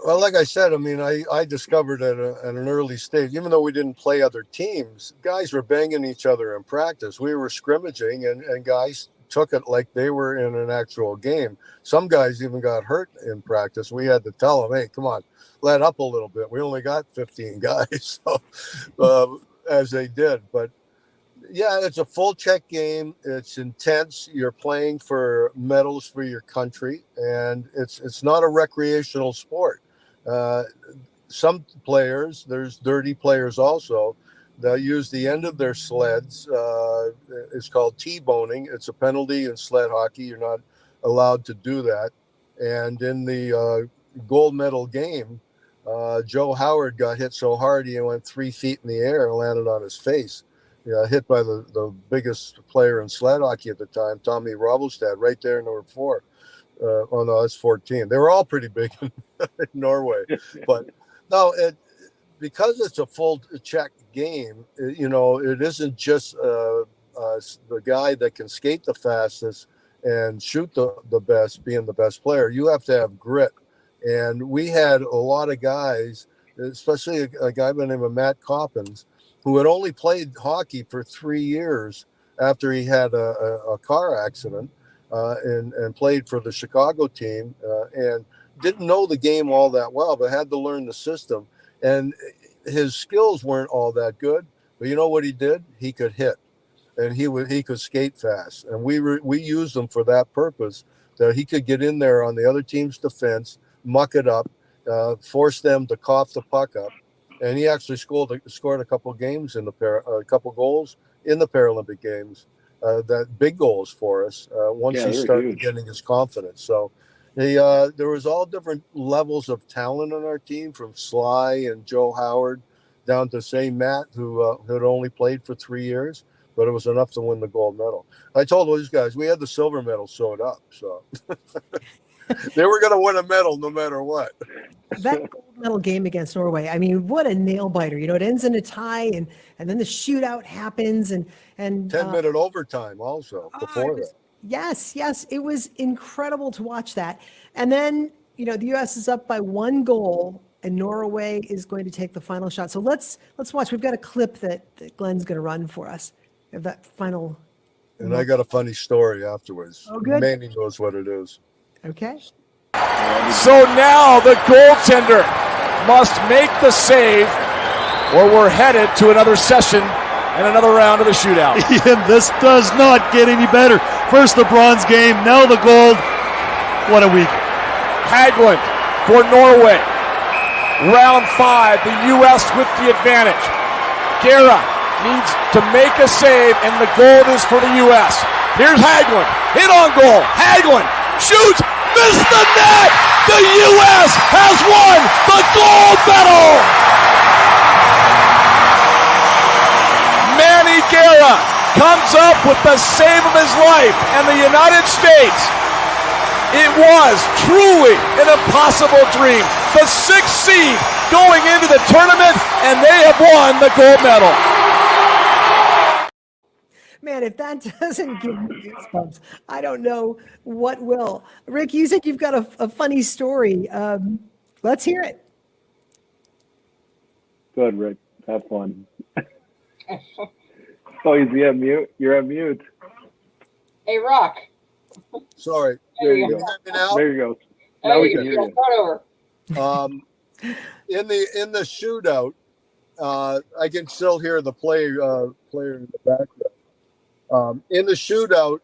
Well, like I said, I discovered at an early stage, even though we didn't play other teams, guys were banging each other in practice. We were scrimmaging, and guys took it like they were in an actual game. Some guys even got hurt in practice. We had to tell them, hey, come on, let up a little bit. We only got 15 guys, so as they did. But yeah, it's a full check game. It's intense. You're playing for medals for your country, and it's not a recreational sport. Some players, there's dirty players also, they'll use the end of their sleds. It's called T-boning. It's a penalty in sled hockey. You're not allowed to do that. And in the gold medal game, Joe Howard got hit so hard he went 3 feet in the air and landed on his face. Hit by the biggest player in sled hockey at the time, Tommy Robelstad, right there in number 4. Oh no, that's 14. They were all pretty big in Norway, but no, because it's a full check game. It isn't just the guy that can skate the fastest and shoot the best being the best player. You have to have grit, and we had a lot of guys, especially a guy by the name of Matt Coppins, who had only played hockey for 3 years after he had a car accident. And played for the Chicago team and didn't know the game all that well, but had to learn the system. And his skills weren't all that good, but you know what he did? He could hit, and he could skate fast. And we used him for that purpose, that he could get in there on the other team's defense, muck it up, force them to cough the puck up. And he actually scored a couple of games in a couple goals in the Paralympic Games. That big goals for us once he started getting his confidence. So there was all different levels of talent on our team, from Sly and Joe Howard down to, say, Matt, who had only played for 3 years, but it was enough to win the gold medal. I told those guys we had the silver medal sewed up, so they were going to win a medal no matter what. That gold medal game against Norway, what a nail biter. It ends in a tie, and then the shootout happens, and 10-minute overtime also before that. Yes. It was incredible to watch that. And then, the U.S. is up by 1 goal, and Norway is going to take the final shot. So let's watch. We've got a clip that Glenn's going to run for us of that final. And I got a funny story afterwards. Oh, good. Manny knows what it is. Okay. So now the goaltender must make the save, or we're headed to another session and another round of the shootout. Ian, this does not get any better. First the bronze game, now the gold. What a week. Haglund for Norway. Round 5, the U.S. with the advantage. Guerra needs to make a save, and the gold is for the U.S. Here's Haglund. Hit on goal. Haglund shoots. Missed the net! The U.S. has won the gold medal! Manny Guerra comes up with the save of his life, and the United States, it was truly an impossible dream. The 6th seed going into the tournament, and they have won the gold medal. Man, if that doesn't give me goosebumps, I don't know what will. Rick, you said you've got a funny story. Let's hear it. Good, Rick. Have fun. Oh, is he on mute? You're on mute. Hey, Rock. Sorry. There you Can go. hear me now? There you go. Now we can hear you. Start over. In the shootout, I can still hear the player in the background. In the shootout,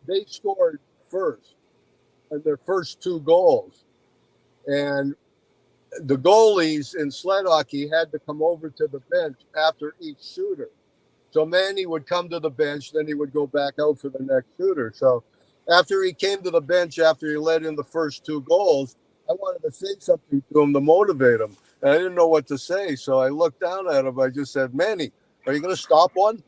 they scored first in their first 2 goals. And the goalies in sled hockey had to come over to the bench after each shooter. So Manny would come to the bench, then he would go back out for the next shooter. So after he came to the bench, after he let in the first 2 goals, I wanted to say something to him to motivate him. And I didn't know what to say. So I looked down at him. I just said, Manny, are you going to stop one?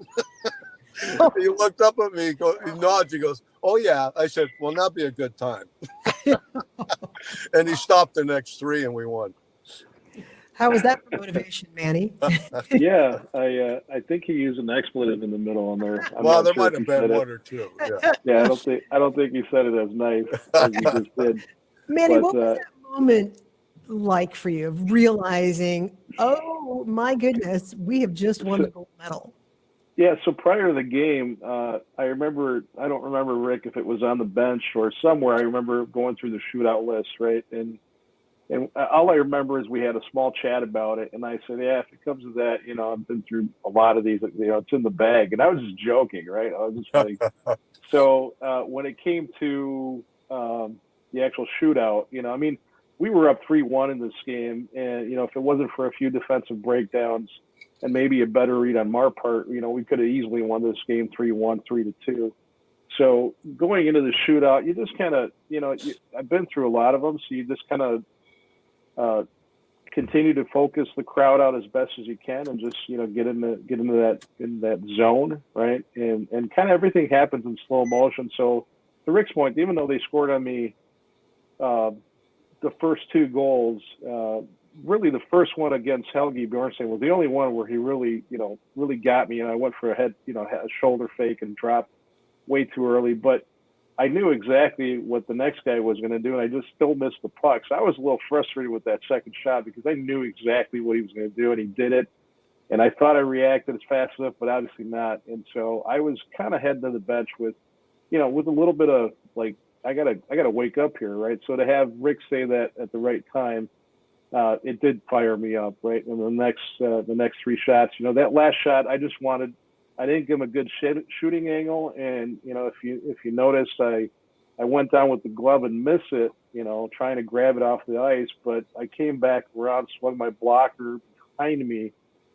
He looked up at me, he nods, he goes, oh yeah. I said, well, that'd be a good time. And he stopped the next 3 and we won. How was that for motivation, Manny? Yeah, I think he used an expletive in the middle on there. Well, there might have been 1 or 2. Yeah. Yeah, I don't think he said it as nice as he just did. Manny, But, what was that moment like for you of realizing, oh my goodness, we have just won the gold medal? Yeah, so prior to the game, I don't remember, Rick, if it was on the bench or somewhere. I remember going through the shootout list, right? And all I remember is we had a small chat about it. And I said, yeah, if it comes to that, I've been through a lot of these, it's in the bag. And I was just joking, right? I was just like, so when it came to the actual shootout, we were up 3-1 in this game. And, if it wasn't for a few defensive breakdowns, and maybe a better read on our part, we could have easily won this game 3-1, 3-2. So going into the shootout, you just kind of, I've been through a lot of them, so you just kind of continue to focus the crowd out as best as you can, and just get into that zone, right? And kind of everything happens in slow motion. So to Rick's point, even though they scored on me the first 2 goals. Really, the first one against Helgi Bjornstein was the only one where he really got me, and I went for a shoulder fake and dropped way too early. But I knew exactly what the next guy was going to do, and I just still missed the puck. So I was a little frustrated with that second shot because I knew exactly what he was going to do, and he did it. And I thought I reacted as fast enough, but obviously not. And so I was kind of heading to the bench with a little bit of like, I gotta wake up here, right? So to have Rick say that at the right time. It did fire me up, right? And the next 3 shots, that last shot, I didn't give him a good shooting angle. And, if you noticed, I went down with the glove and missed it, trying to grab it off the ice, but I came back around, swung my blocker behind me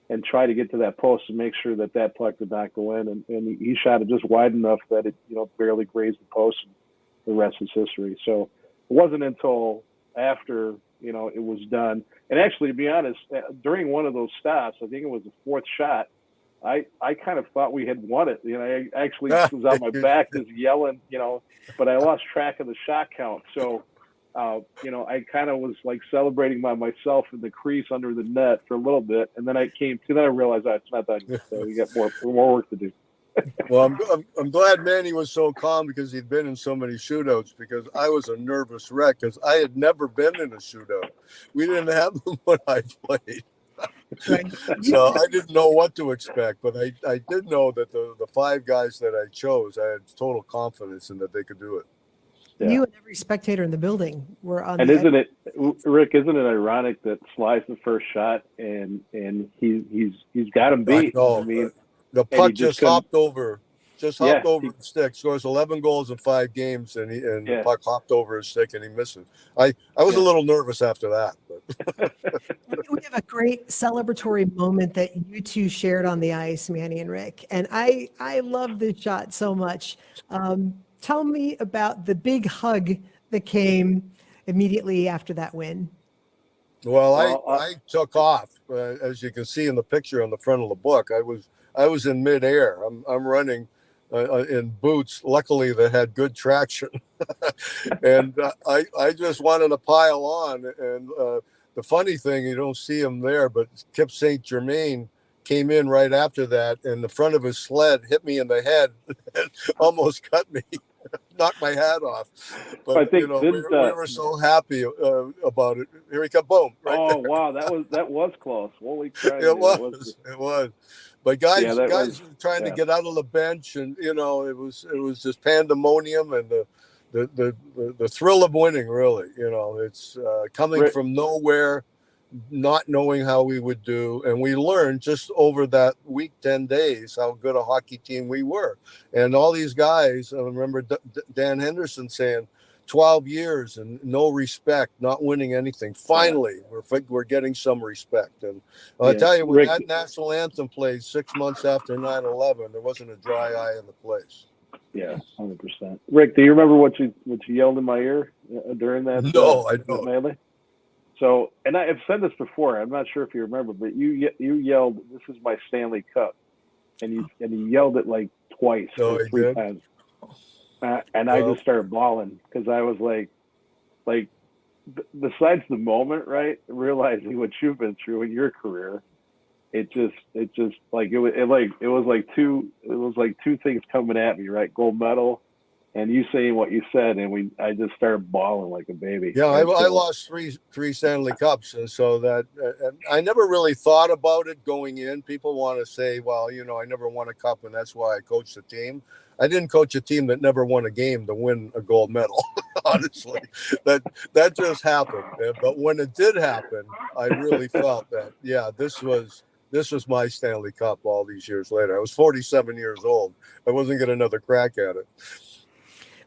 and tried to get to that post and make sure that puck did not go in. And he shot it just wide enough that it, barely grazed the post, and the rest is history. So it wasn't until after, it was done. And actually, to be honest, during one of those stops, I think it was the 4th shot, I kind of thought we had won it. I actually was on my back just yelling, but I lost track of the shot count. So, I kind of was like celebrating by myself in the crease under the net for a little bit. And then I realized it's not done yet. So we got more work to do. Well, I'm glad Manny was so calm because he'd been in so many shootouts, because I was a nervous wreck because I had never been in a shootout. We didn't have them when I played. So I didn't know what to expect, but I did know that the 5 guys that I chose, I had total confidence in that they could do it. Yeah. You and every spectator in the building were on. And isn't it, ironic that Sly's the first shot and he's got him beat? I mean, the puck just hopped over the stick. Scores 11 goals in 5 games, and the puck hopped over his stick, and he missed it. I was a little nervous after that. But. We have a great celebratory moment that you two shared on the ice, Manny and Rick, and I love this shot so much. Tell me about the big hug that came immediately after that win. Well, I took off, as you can see in the picture on the front of the book. I was in midair. I'm running in boots, luckily that had good traction, and I just wanted to pile on. And the funny thing, you don't see him there, but Kip St. Germain came in right after that, and the front of his sled hit me in the head, and almost cut me, knocked my hat off. But I think we were so happy about it. Here he comes, boom! Right there. Wow, that was close. Holy crap! It was. But guys were trying to get out of the bench, and it was just pandemonium, and the thrill of winning. Really, it's coming from nowhere. not knowing how we would do. And we learned just over that week, 10 days, how good a hockey team we were. And all these guys, I remember Dan Henderson saying, 12 years and no respect, not winning anything. Finally, we're getting some respect. And I'll tell you, when Rick, that national anthem played 6 months after 9/11, there wasn't a dry eye in the place. yeah, 100%. Rick, do you remember what you yelled in my ear during that? No, I don't. Melee? So, and I've said this before. I'm not sure if you remember, but you yelled, "This is my Stanley Cup," and you yelled it like twice or 3 times. And I just started bawling because I was like, besides the moment, right? Realizing what you've been through in your career, it was like two things coming at me, right? Gold medal, and you saying what you said, and I just started bawling like a baby. Yeah, I lost three Stanley Cups, and so that and I never really thought about it going in. People want to say, well, I never won a cup, and that's why I coached the team. I didn't coach a team that never won a game to win a gold medal. Honestly, that just happened. But when it did happen, I really felt that, yeah, this was my Stanley Cup all these years later. I was 47 years old. I wasn't getting another crack at it.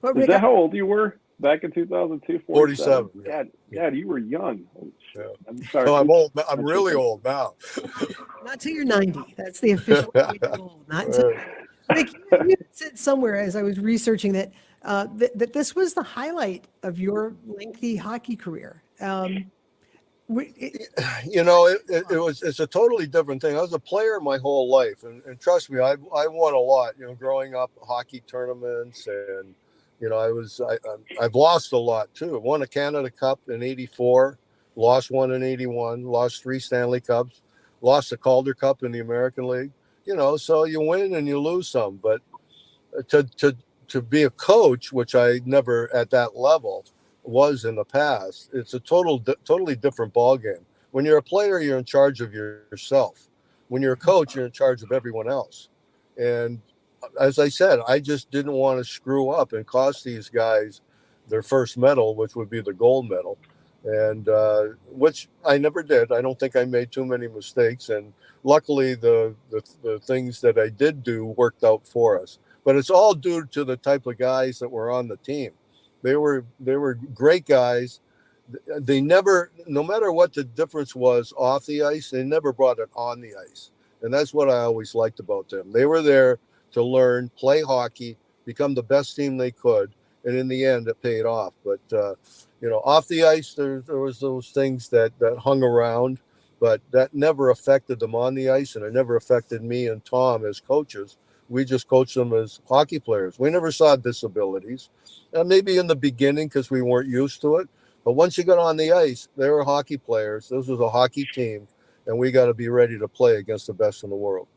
Well, Is that how old you were back in 2002? 47. Yeah. God, you were young. Yeah. I'm sorry. No, I'm old. I'm really old now. not till you're 90. That's the official age of old. Not until Rick, you said somewhere as I was researching that that this was the highlight of your lengthy hockey career. It's a totally different thing. I was a player my whole life, and trust me, I won a lot. Growing up, hockey tournaments, and I've lost a lot too. I won a Canada Cup in '84, lost one in '81, lost 3 Stanley Cups, lost the Calder Cup in the American League. So you win and you lose some, but to be a coach, which I never at that level was in the past, it's a totally different ballgame. When you're a player, you're in charge of yourself. When you're a coach, you're in charge of everyone else. And as I said, I just didn't want to screw up and cost these guys their first medal, which would be the gold medal, and which I never did. I don't think I made too many mistakes, and luckily the things that I did do worked out for us. But it's all due to the type of guys that were on the team. They were great guys. They never, no matter what the difference was off the ice, they never brought it on the ice. And that's what I always liked about them. They were there to learn, play hockey, become the best team they could. And in the end, it paid off. But, off the ice, there was those things that hung around, but that never affected them on the ice. And it never affected me and Tom as coaches. We just coached them as hockey players. We never saw disabilities. Maybe in the beginning because we weren't used to it. But once you got on the ice, they were hockey players. This was a hockey team, and we got to be ready to play against the best in the world.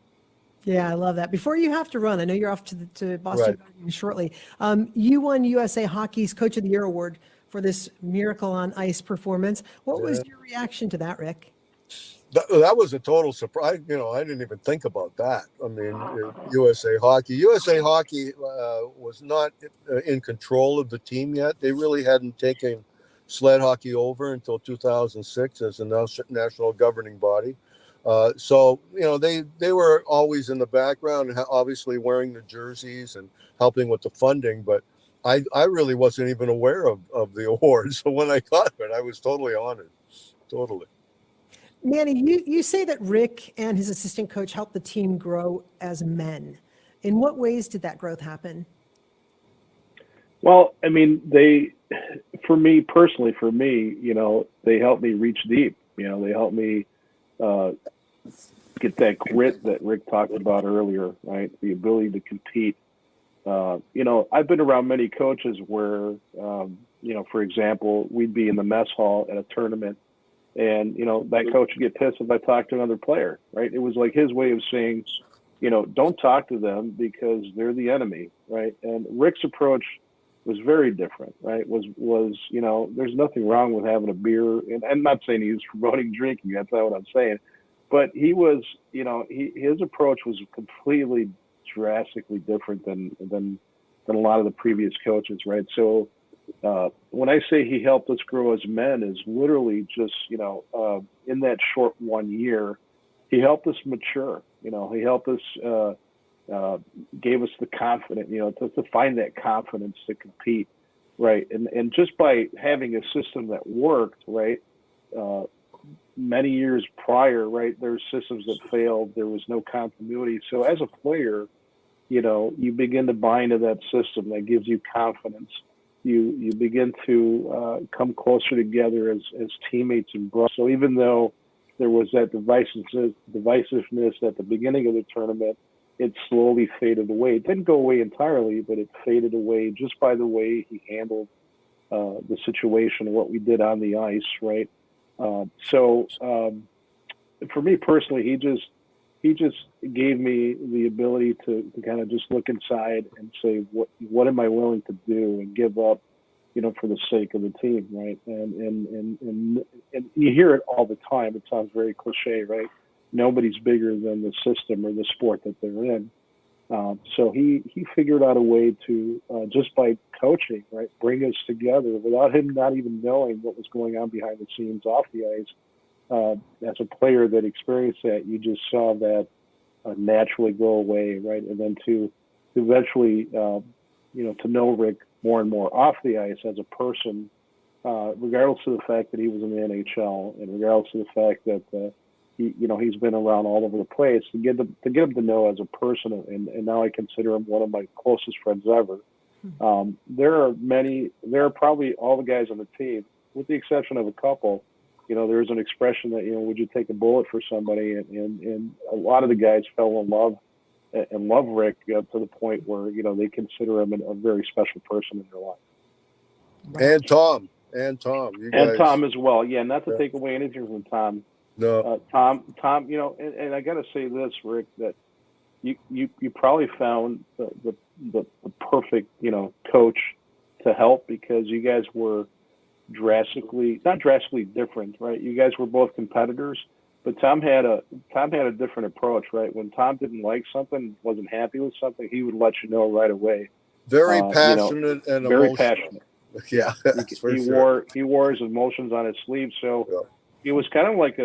Yeah, I love that. Before you have to run, I know you're off to Boston shortly. You won USA Hockey's Coach of the Year award for this Miracle on Ice performance. What was your reaction to that, Rick? That was a total surprise. I didn't even think about that. I mean, USA Hockey was not in control of the team yet. They really hadn't taken sled hockey over until 2006 as a national governing body. So they were always in the background, and obviously wearing the jerseys and helping with the funding. But I really wasn't even aware of the award. So when I got it, I was totally honored. Totally. Manny, you say that Rick and his assistant coach helped the team grow as men. In what ways did that growth happen? Well, I mean, they helped me reach deep. They helped me get that grit that Rick talked about earlier, right? The ability to compete. I've been around many coaches where, for example, we'd be in the mess hall at a tournament, and, that coach would get pissed if I talked to another player, right? It was like his way of saying, don't talk to them because they're the enemy, right? And Rick's approach was very different, right? Was there's nothing wrong with having a beer, and I'm not saying he was promoting drinking. That's not what I'm saying, but he was, his approach was completely drastically different than a lot of the previous coaches, right? So when I say he helped us grow as men, is literally just, in that short 1 year, he helped us mature. He helped us, gave us the confidence, to find that confidence to compete, right? And just by having a system that worked, right, many years prior, right, there's systems that failed. There was no continuity. So as a player, you begin to buy into that system that gives you confidence. You begin to come closer together as teammates and brothers. So even though there was that divisiveness at the beginning of the tournament, it slowly faded away. It didn't go away entirely, but it faded away just by the way he handled the situation and what we did on the ice, right? So for me personally, he just gave me the ability to kind of just look inside and say, what am I willing to do and give up, for the sake of the team, right? And you hear it all the time. It sounds very cliche, right? Nobody's bigger than the system or the sport that they're in. So he figured out a way to, just by coaching, right, bring us together without him not even knowing what was going on behind the scenes off the ice. As a player that experienced that, you just saw that naturally go away, right? And then to eventually, to know Rick more and more off the ice as a person, regardless of the fact that he was in the NHL and regardless of the fact that he's been around all over the place, to get him to know as a person, and now I consider him one of my closest friends ever. There are probably all the guys on the team, with the exception of a couple. There's an expression that, would you take a bullet for somebody? And a lot of the guys fell in love and love Rick to the point where, they consider him a very special person in their life. And Tom. You guys. And Tom as well. Yeah, not to take away anything from Tom. No. Tom, and I got to say this, Rick, that you probably found the perfect, coach to help, because you guys were not drastically different, right? You guys were both competitors, but Tom had a different approach, right? When Tom didn't like something, wasn't happy with something, he would let you know right away. Very passionate and very emotional. passionate. Yeah, he wore his emotions on his sleeve. So it was kind of like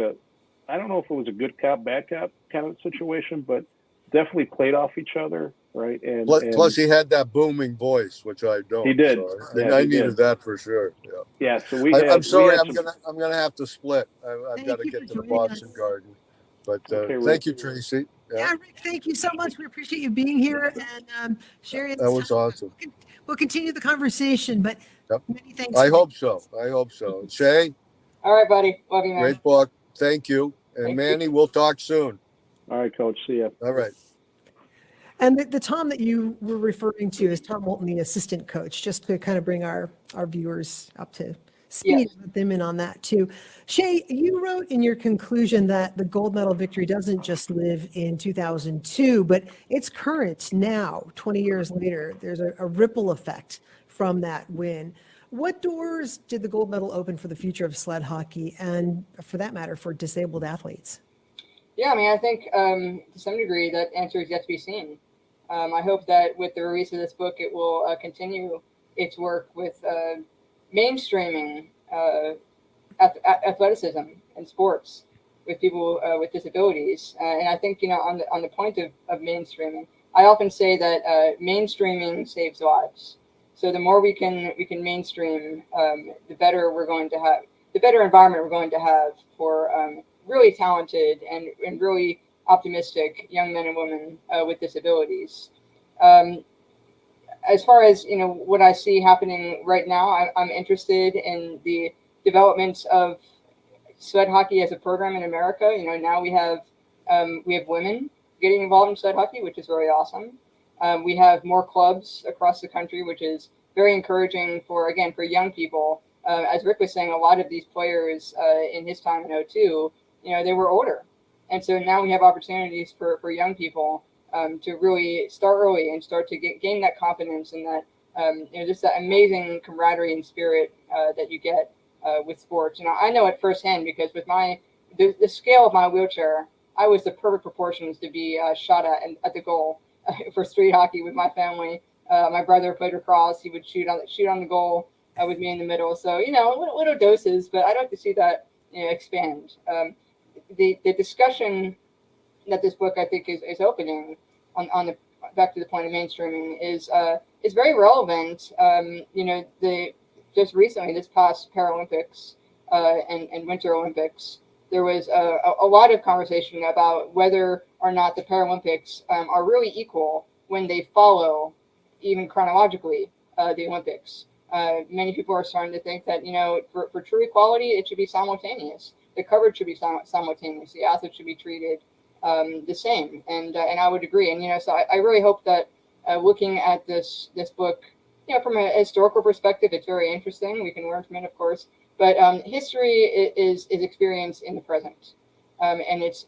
I don't know if it was a good cop, bad cop kind of situation, but definitely played off each other, right? And plus he had that booming voice, which I don't. He did. So I needed that for sure. Yeah. Yeah. So I'm sorry. I'm gonna have to split. I've got to get to the Boston Garden. But thank you, Tracy. Yeah, Rick, thank you so much. We appreciate you being here and sharing. That was awesome. We'll continue the conversation, but many thanks. I hope so. Shay? All right, buddy. Love you, man. Great book. Thank you. And Thank Manny, you. we'll talk soon. All right, Coach. See ya. All right. And the Tom that you were referring to is Tom Moulton, the assistant coach, just to kind of bring our viewers up to speed, let them in on that too. Shay, you wrote in your conclusion that the gold medal victory doesn't just live in 2002, but it's current now, 20 years later. There's a ripple effect from that win. What doors did the gold medal open for the future of sled hockey and, for that matter, for disabled athletes? Yeah, I think to some degree that answer is yet to be seen. I hope that with the release of this book, it will continue its work with mainstreaming athleticism and sports with people with disabilities. And I think, on the point of mainstreaming, I often say that mainstreaming saves lives. So the more we can mainstream, the better we're going to have, the better environment we're going to have for really talented and really optimistic young men and women with disabilities. As far as what I see happening right now, I'm interested in the developments of sled hockey as a program in America. Now we have women getting involved in sled hockey, which is very awesome. We have more clubs across the country, which is very encouraging for young people. As Rick was saying, a lot of these players in his time in 2002, they were older. And so now we have opportunities for young people to really start early and start to gain that confidence and that, just that amazing camaraderie and spirit that you get with sports. I know it firsthand because with the scale of my wheelchair, I was the perfect proportions to be shot at the goal for street hockey with my family. My brother played lacrosse. He would shoot on the goal. with me in the middle. So, little doses, but I'd like to see that expand. The discussion that this book I think is opening on the back to the point of mainstreaming is very relevant. Just recently, this past Paralympics and Winter Olympics, there was a lot of conversation about whether or not the Paralympics are really equal when they follow, even chronologically, the Olympics. Many people are starting to think that, for true equality, it should be simultaneous. The coverage should be simultaneous. The athletes should be treated the same. And I would agree. And, so I really hope that looking at this book, from a historical perspective, it's very interesting. We can learn from it, of course. But history is experienced in the present. And it's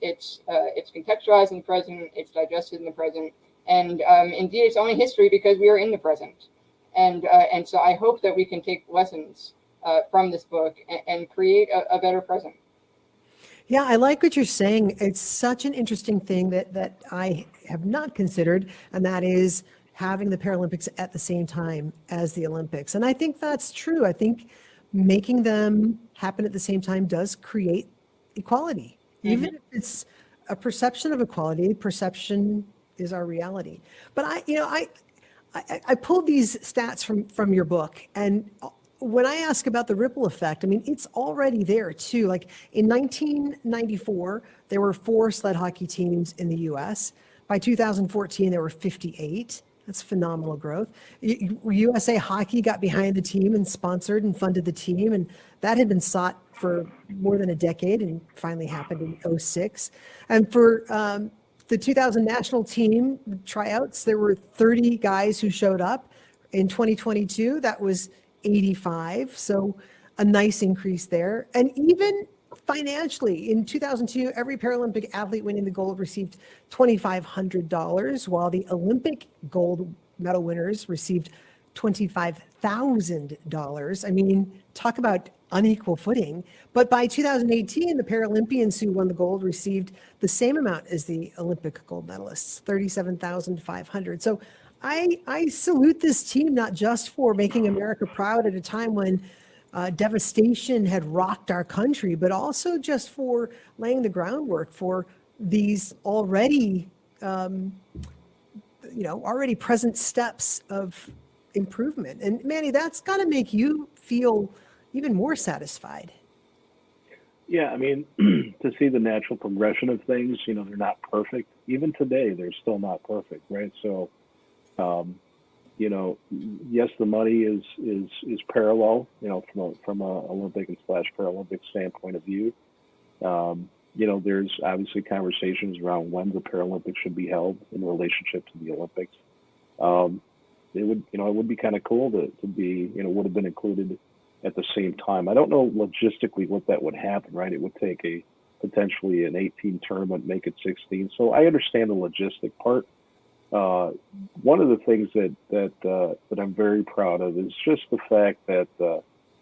contextualized in the present. It's digested in the present. And indeed, it's only history because we are in the present. And so I hope that we can take lessons from this book and create a better present. Yeah, I like what you're saying. It's such an interesting thing that I have not considered, and that is having the Paralympics at the same time as the Olympics. And I think that's true. I think making them happen at the same time does create equality. Even if it's a perception of equality, perception is our reality. But I pulled these stats from your book, and when I ask about the ripple effect, I mean, it's already there too. Like in 1994, there were 4 sled hockey teams in the US. By 2014, there were 58. That's phenomenal growth. USA Hockey got behind the team and sponsored and funded the team, and that had been sought for more than a decade and finally happened in 2006. And for the 2000 national team tryouts, there were 30 guys who showed up. In 2022, that was 85, so a nice increase there. And even financially, in 2002, every Paralympic athlete winning the gold received $2,500, while the Olympic gold medal winners received $25,000. I mean, talk about unequal footing. But by 2018, the Paralympians who won the gold received the same amount as the Olympic gold medalists, $37,500. So I salute this team, not just for making America proud at a time when devastation had rocked our country, but also just for laying the groundwork for these already present steps of improvement. And Manny, that's got to make you feel even more satisfied. Yeah, I mean, to see the natural progression of things, they're not perfect. Even today, they're still not perfect, right? So, yes, the money is parallel, from a Olympic and / Paralympic standpoint of view. There's obviously conversations around when the Paralympics should be held in relationship to the Olympics. It would be kind of cool to be, would have been included at the same time. I don't know logistically what that would happen, right? It would take potentially an 18 tournament, make it 16. So I understand the logistic part. One of the things that I'm very proud of is just the fact that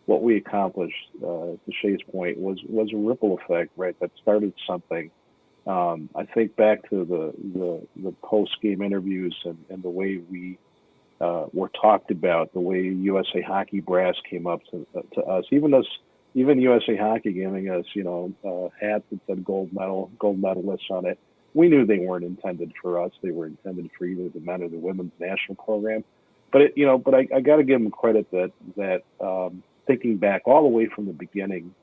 what we accomplished, to Shay's point, was a ripple effect, right? That started something. I think back to the post-game interviews and the way we were talked about, the way USA Hockey brass came up to us, even USA Hockey giving us, hats that said gold medalists on it. We knew they weren't intended for us. They were intended for either the men or the women's national program. But I got to give them credit that thinking back all the way from the beginning,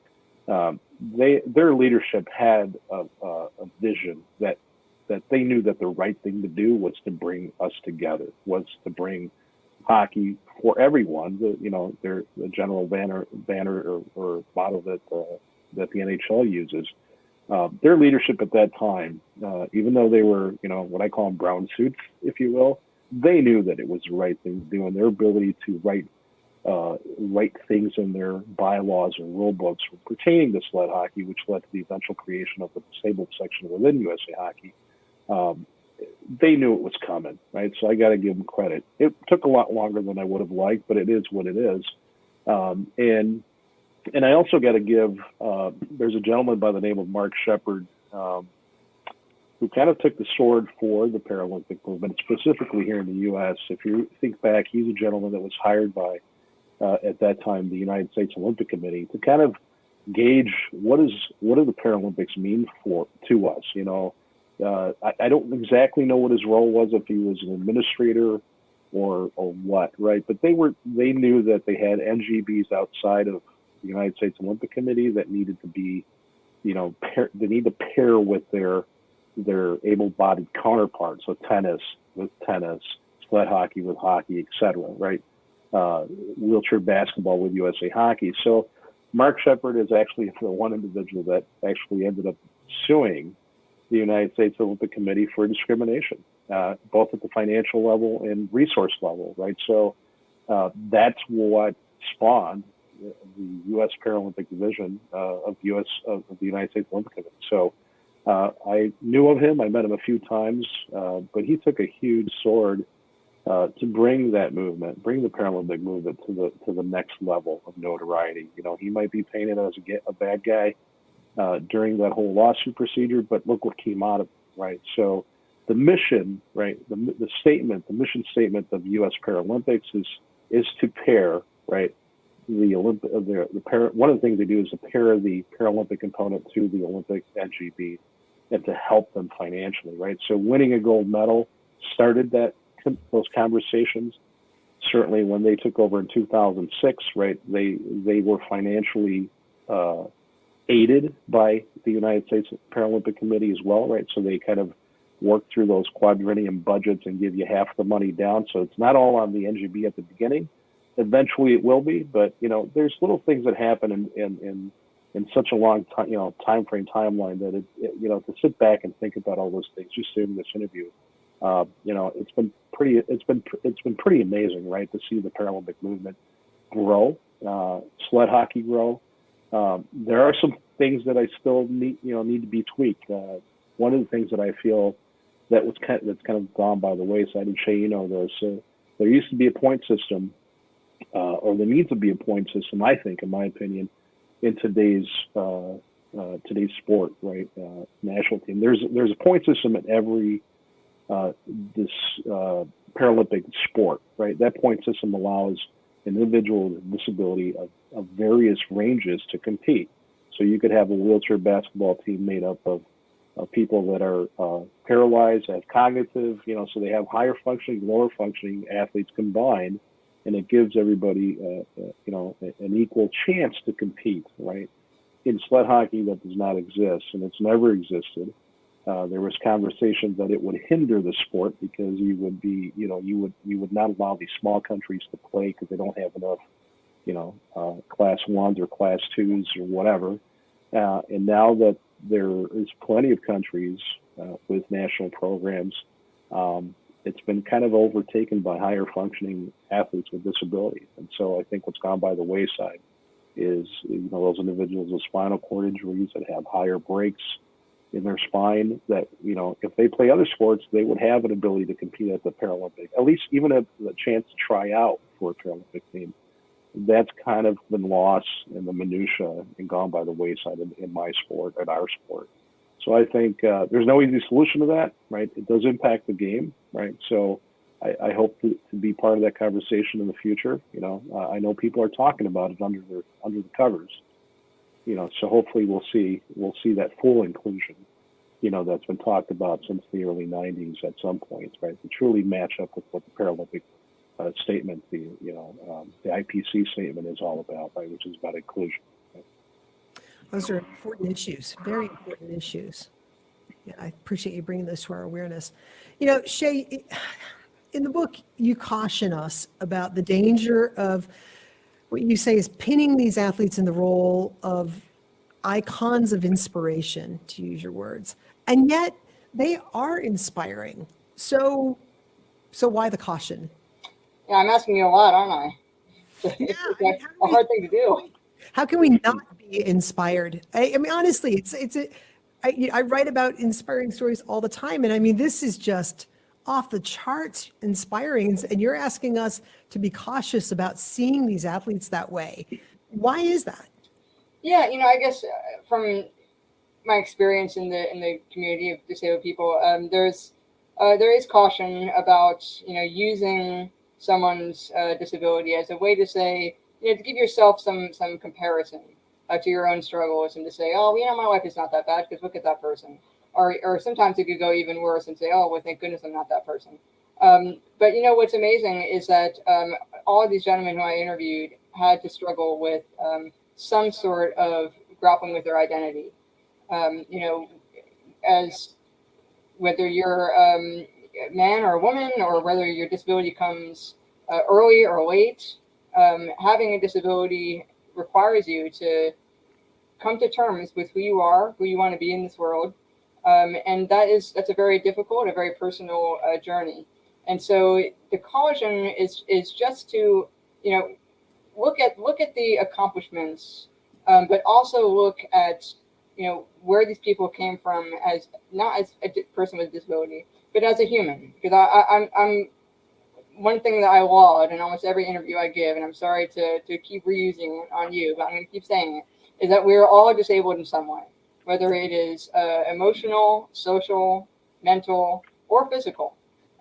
their leadership had a vision that they knew that the right thing to do was to bring us together, was to bring hockey for everyone. The general banner or motto that the NHL uses. Their leadership at that time, even though they were, what I call them brown suits, if you will, they knew that it was the right thing to do, and their ability to write things in their bylaws and rule books pertaining to sled hockey, which led to the eventual creation of the disabled section within USA Hockey. They knew it was coming, right? So I got to give them credit. It took a lot longer than I would have liked, but it is what it is. And I also got to give, there's a gentleman by the name of Mark Shepard, who kind of took the sword for the Paralympic movement, specifically here in the U.S. If you think back, he's a gentleman that was hired by at that time, the United States Olympic Committee, to kind of gauge what do the Paralympics mean to us. I don't exactly know what his role was, if he was an administrator or what, right? But they knew that they had NGBs outside of the United States Olympic Committee that needed to be, they need to pair with their able-bodied counterparts. So tennis with tennis, sled hockey with hockey, etc. Right? Wheelchair basketball with USA Hockey. So Mark Shepard is actually the one individual that actually ended up suing the United States Olympic Committee for discrimination, both at the financial level and resource level, right? So that's what spawned the U.S. Paralympic Division of the United States Olympic Committee. So I knew of him. I met him a few times, but he took a huge sword to bring that movement, bring the Paralympic movement to the next level of notoriety. He might be painted as a bad guy during that whole lawsuit procedure, but look what came out of it, right? So the mission, right, the mission statement of U.S. Paralympics is to pair, right, one of the things they do is to pair the Paralympic component to the Olympic NGB and to help them financially, right? So winning a gold medal started those conversations. Certainly when they took over in 2006, right, they were financially aided by the United States Paralympic Committee as well, right? So they kind of worked through those quadrennium budgets and give you half the money down. So it's not all on the NGB at the beginning. Eventually it will be, but there's little things that happen in such a long time, timeline that to sit back and think about all those things just doing this interview, it's been pretty amazing, right, to see the Paralympic movement grow, sled hockey grow. There are some things that I still need to be tweaked. One of the things that I feel that's kind of gone by the wayside, and Shay, this, there used to be a point system, or there needs to be a point system, I think, in my opinion, in today's sport, right? National team. There's a point system at every Paralympic sport, right? That point system allows an individual with a disability of various ranges to compete. So you could have a wheelchair basketball team made up of people that are paralyzed, have cognitive, so they have higher functioning, lower functioning athletes combined, and it gives everybody, an equal chance to compete, right? In sled hockey, that does not exist, and it's never existed. There was conversations that it would hinder the sport because you would not allow these small countries to play because they don't have enough, class 1s or class 2s or whatever. And now that there is plenty of countries with national programs, it's been kind of overtaken by higher functioning athletes with disabilities. And so I think what's gone by the wayside is, those individuals with spinal cord injuries that have higher breaks in their spine that, if they play other sports, they would have an ability to compete at the Paralympic, at least even a chance to try out for a Paralympic team. That's kind of been lost in the minutia and gone by the wayside in my sport, in our sport. So I think there's no easy solution to that, right? It does impact the game, right? So I hope to be part of that conversation in the future. I know people are talking about it under the covers. So hopefully we'll see that full inclusion, that's been talked about since the early 90s at some point, right? To truly match up with what the Paralympic statement, the IPC statement is all about, right? Which is about inclusion. Right? Those are important issues, very important issues. Yeah, I appreciate you bringing this to our awareness. Shay, in the book, you caution us about the danger of what you say is pinning these athletes in the role of icons of inspiration, to use your words, and yet they are inspiring. So why the caution? Yeah, I'm asking you a lot, aren't I? It's a hard thing to do. How can we not be inspired? I mean, honestly, I write about inspiring stories all the time, and I mean, this is just off the charts inspiring, and you're asking us to be cautious about seeing these athletes that way. Why is that? Yeah, I guess from my experience in the community of disabled people, there is caution about using someone's disability as a way to say, to give yourself some comparison to your own struggles, and to say, oh, my life is not that bad because look at that person. Or sometimes it could go even worse and say, oh, well, thank goodness I'm not that person. But what's amazing is that all of these gentlemen who I interviewed had to struggle with some sort of grappling with their identity. As whether you're a man or a woman, or whether your disability comes early or late, having a disability requires you to come to terms with who you are, who you want to be in this world. And that's a very difficult, a very personal journey. And so the caution is just to, look at the accomplishments, but also look at, where these people came from, as not as a person with a disability, but as a human. Because I'm one thing that I laud in almost every interview I give, and I'm sorry to keep reusing it on you, but I'm going to keep saying it, is that we're all disabled in some way, whether it is emotional, social, mental, or physical.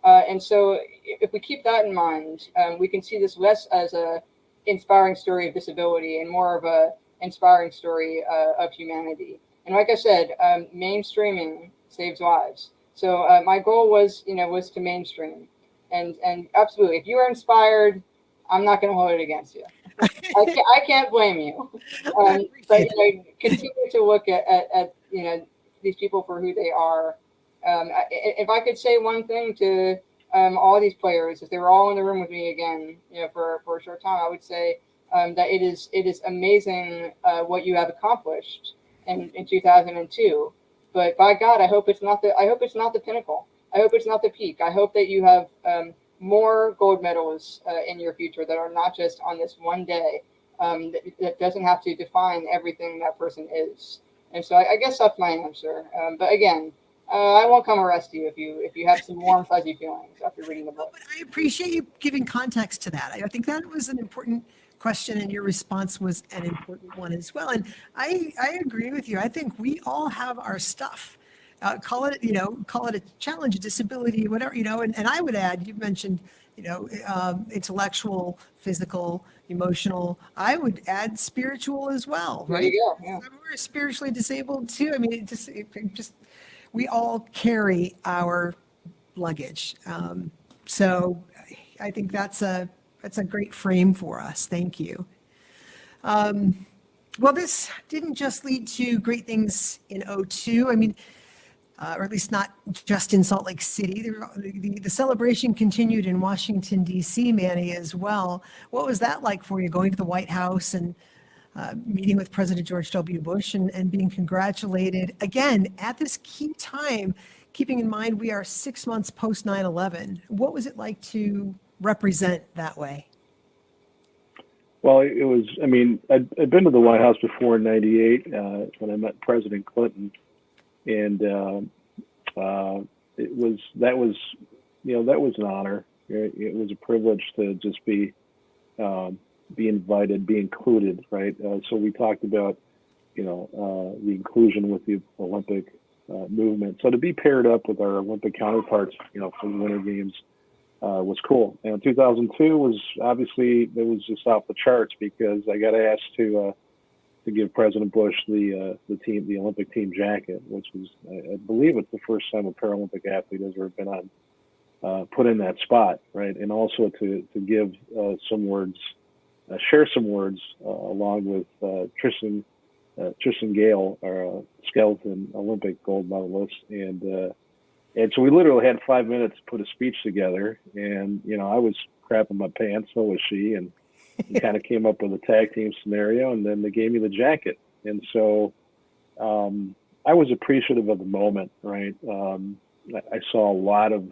And so if we keep that in mind, we can see this less as a inspiring story of disability and more of a inspiring story of humanity. And like I said, mainstreaming saves lives. So my goal was to mainstream. And absolutely, if you are inspired, I'm not going to hold it against you. I can't blame you. But continue to look at these people for who they are. If I could say one thing to all these players, if they were all in the room with me again, for a short time, I would say that it is amazing what you have accomplished in 2002. But by God, I hope it's not the pinnacle. I hope it's not the peak. I hope that you have more gold medals in your future that are not just on this one day, that doesn't have to define everything that person is. And so I guess that's my answer. But again, I won't come arrest you if you have some warm, fuzzy feelings after reading the book. But I appreciate you giving context to that. I think that was an important question, and your response was an important one as well. And I agree with you. I think we all have our stuff. Call it a challenge, a disability, whatever, and I would add, you mentioned, intellectual, physical, emotional. I would add spiritual as well, right? There you go. Yeah. We're spiritually disabled too. I mean, it just we all carry our luggage. So I think that's a great frame for us. Thank you. Well, this didn't just lead to great things in 2002. I mean, or at least not just in Salt Lake City. The celebration continued in Washington, D.C., Manny, as well. What was that like for you, going to the White House and meeting with President George W. Bush and being congratulated again at this key time, keeping in mind we are 6 months post 9/11? What was it like to represent that way? Well, it was, I mean, I'd been to the White House before in 98 when I met President Clinton. And that was an honor. It was a privilege to just be invited, be included, right? So we talked about, the inclusion with the Olympic movement. So to be paired up with our Olympic counterparts, for the Winter Games was cool. And 2002 was obviously, it was just off the charts because I got asked to give President Bush the Olympic team jacket, which was, I believe it's the first time a Paralympic athlete has ever been put in that spot, right? And also to give some words, share some words along with Tristan Gale, our skeleton Olympic gold medalist, and so we literally had 5 minutes to put a speech together, and I was crapping my pants, so was she, and we kind of came up with a tag team scenario, and then they gave me the jacket. And so I was appreciative of the moment, right? I saw a lot of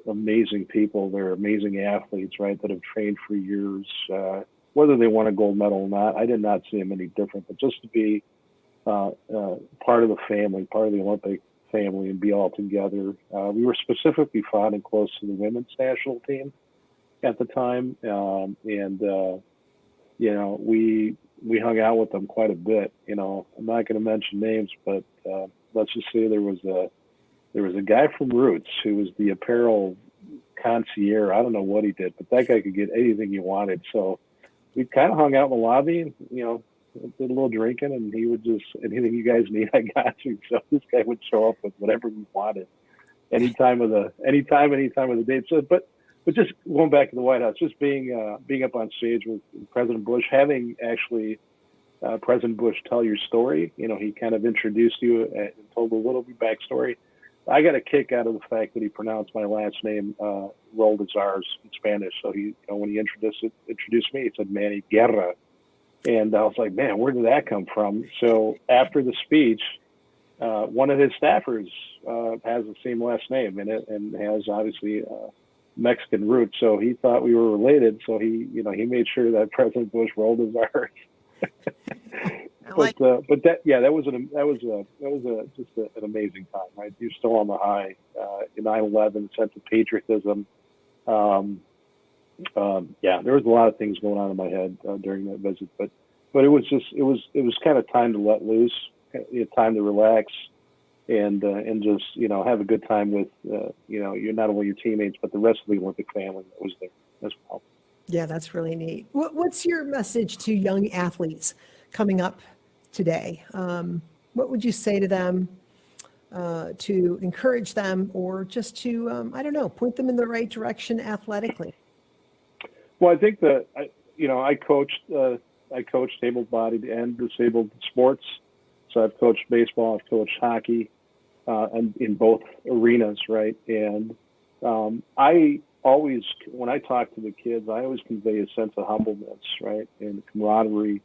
amazing people. They're amazing athletes, right, that have trained for years. Whether they won a gold medal or not, I did not see them any different. But just to be part of the family, part of the Olympic family, and be all together. We were specifically fond and close to the women's national team at the time, and we hung out with them quite a bit. I'm not going to mention names, but let's just say there was a guy from Roots who was the apparel concierge. I don't know what he did, but that guy could get anything you wanted. So we kind of hung out in the lobby and, did a little drinking, and he would just, anything you guys need, I got you. So this guy would show up with whatever we wanted any time of the day. So, but just going back to the White House, just being up on stage with President Bush, having actually President Bush tell your story, he kind of introduced you and told a little bit backstory. I got a kick out of the fact that he pronounced my last name rolled as R's in Spanish. So he, when he introduced me, he said Manny Guerra. And I was like, man, where did that come from? So after the speech, one of his staffers has the same last name in it and has obviously Mexican roots. So he thought we were related. So he made sure that President Bush rolled his R's. But that was just an amazing time, right? You're still on the high, 9/11, sense of patriotism. There was a lot of things going on in my head during that visit, but it was kind of time to let loose, time to relax, and just have a good time with you're not only your teammates but the rest of the Olympic family that was there as well. Yeah, that's really neat. What's your message to young athletes coming up today? What would you say to them to encourage them, or just to point them in the right direction athletically? Well, I think that I coached able-bodied and disabled sports. So I've coached baseball, I've coached hockey, and in both arenas, right? And I always, when I talk to the kids, I always convey a sense of humbleness, right, and camaraderie.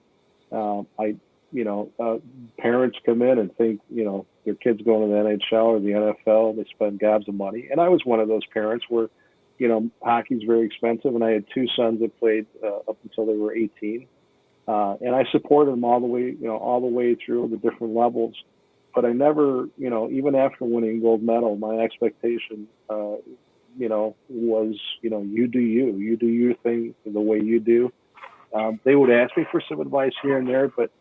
Parents come in and think, their kids going to the NHL or the NFL, they spend gobs of money. And I was one of those parents where, hockey's very expensive, and I had two sons that played up until they were 18. And I supported them all the way through the different levels. But I never, even after winning gold medal, my expectation, was, you do your thing the way you do. They would ask me for some advice here and there, but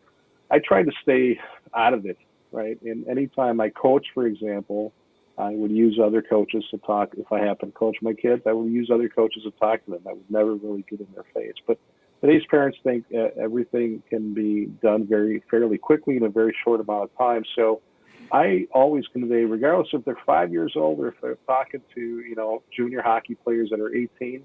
I tried to stay out of it, right? And anytime I coach, for example, I would use other coaches to talk. If I happen to coach my kids, I would use other coaches to talk to them. I would never really get in their face. But today's parents think everything can be done fairly quickly in a very short amount of time. So I always convey, regardless if they're 5 years old or if they're talking to, junior hockey players that are 18,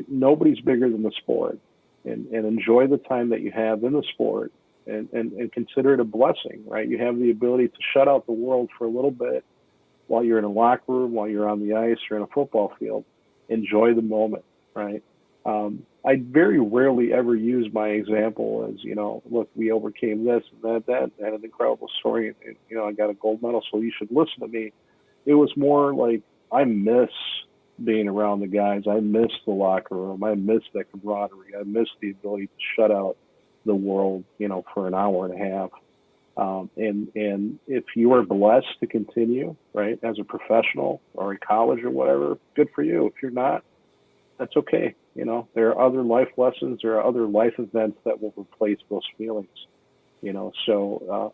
nobody's bigger than the sport. And enjoy the time that you have in the sport and consider it a blessing, right? You have the ability to shut out the world for a little bit while you're in a locker room, while you're on the ice or in a football field. Enjoy the moment, right? I very rarely ever use my example as, look, we overcame this and that had an incredible story. And, I got a gold medal, so you should listen to me. It was more like, I miss being around the guys. I miss the locker room. I miss that camaraderie. I miss the ability to shut out the world, for an hour and a half. And if you are blessed to continue, right, as a professional or in college or whatever, good for you. If you're not, that's okay. There are other life lessons, there are other life events that will replace those feelings. So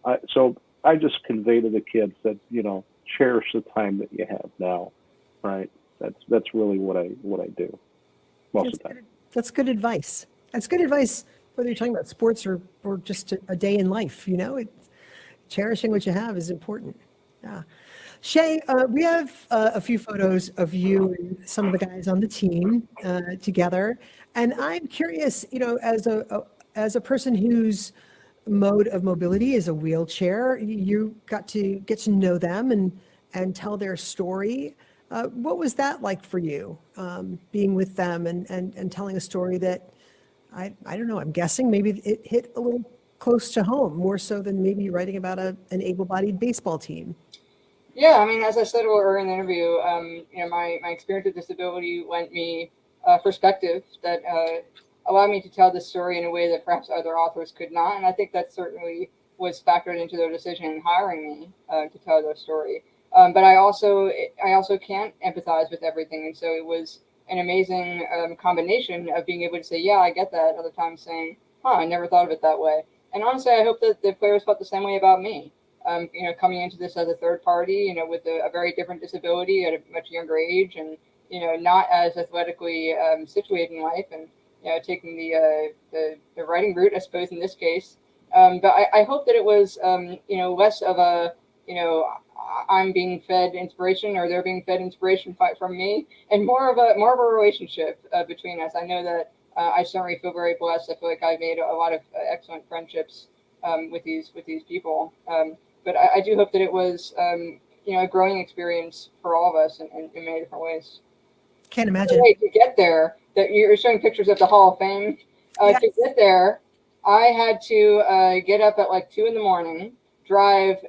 I just convey to the kids that, cherish the time that you have now, right? That's really what I do most of the time. That's good advice. That's good advice, whether you're talking about sports or just a day in life. Cherishing what you have is important. Yeah. Shay, we have a few photos of you and some of the guys on the team together, and I'm curious, as a person whose mode of mobility is a wheelchair, you got to get to know them and tell their story. What was that like for you, being with them and telling a story that, I don't know, I'm guessing maybe it hit a little close to home, more so than maybe writing about an able-bodied baseball team? Yeah, I mean, as I said earlier in the interview, my experience with disability lent me a perspective that allowed me to tell the story in a way that perhaps other authors could not. And I think that certainly was factored into their decision in hiring me to tell their story. But I also can't empathize with everything. And so it was an amazing combination of being able to say, yeah, I get that. Other times saying, I never thought of it that way. And honestly, I hope that the players felt the same way about me. Coming into this as a third party, with a very different disability at a much younger age, and not as athletically situated in life, and taking the writing route, I suppose, in this case. But I hope that it was less of a I'm being fed inspiration or they're being fed inspiration from me, and more of a relationship between us. I know that I certainly feel very blessed. I feel like I've made a lot of excellent friendships with these people. But I do hope that it was a growing experience for all of us in many different ways. Can't imagine. To get there, that you're showing pictures of the Hall of Fame. Yes. To get there, I had to get up at like 2 a.m, drive 2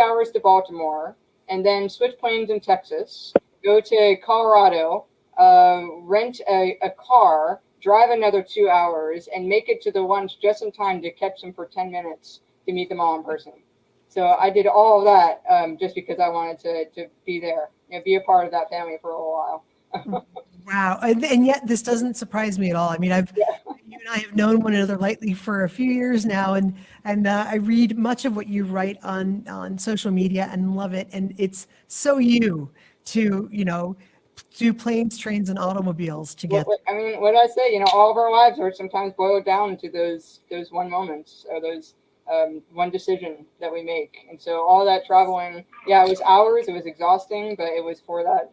hours to Baltimore, and then switch planes in Texas, go to Colorado, rent a car, drive another 2 hours, and make it to the lunch just in time to catch them for 10 minutes to meet them all in person. So I did all of that just because I wanted to be there, be a part of that family for a little while. Wow. And yet this doesn't surprise me at all. I mean, you and I have known one another lightly for a few years now, and I read much of what you write on social media and love it. And it's so you to, do planes, trains, and automobiles to get. I mean, what did I say? All of our lives are sometimes boiled down to those one moments or those one decision that we make. And so all that traveling, it was hours, it was exhausting, but it was for that,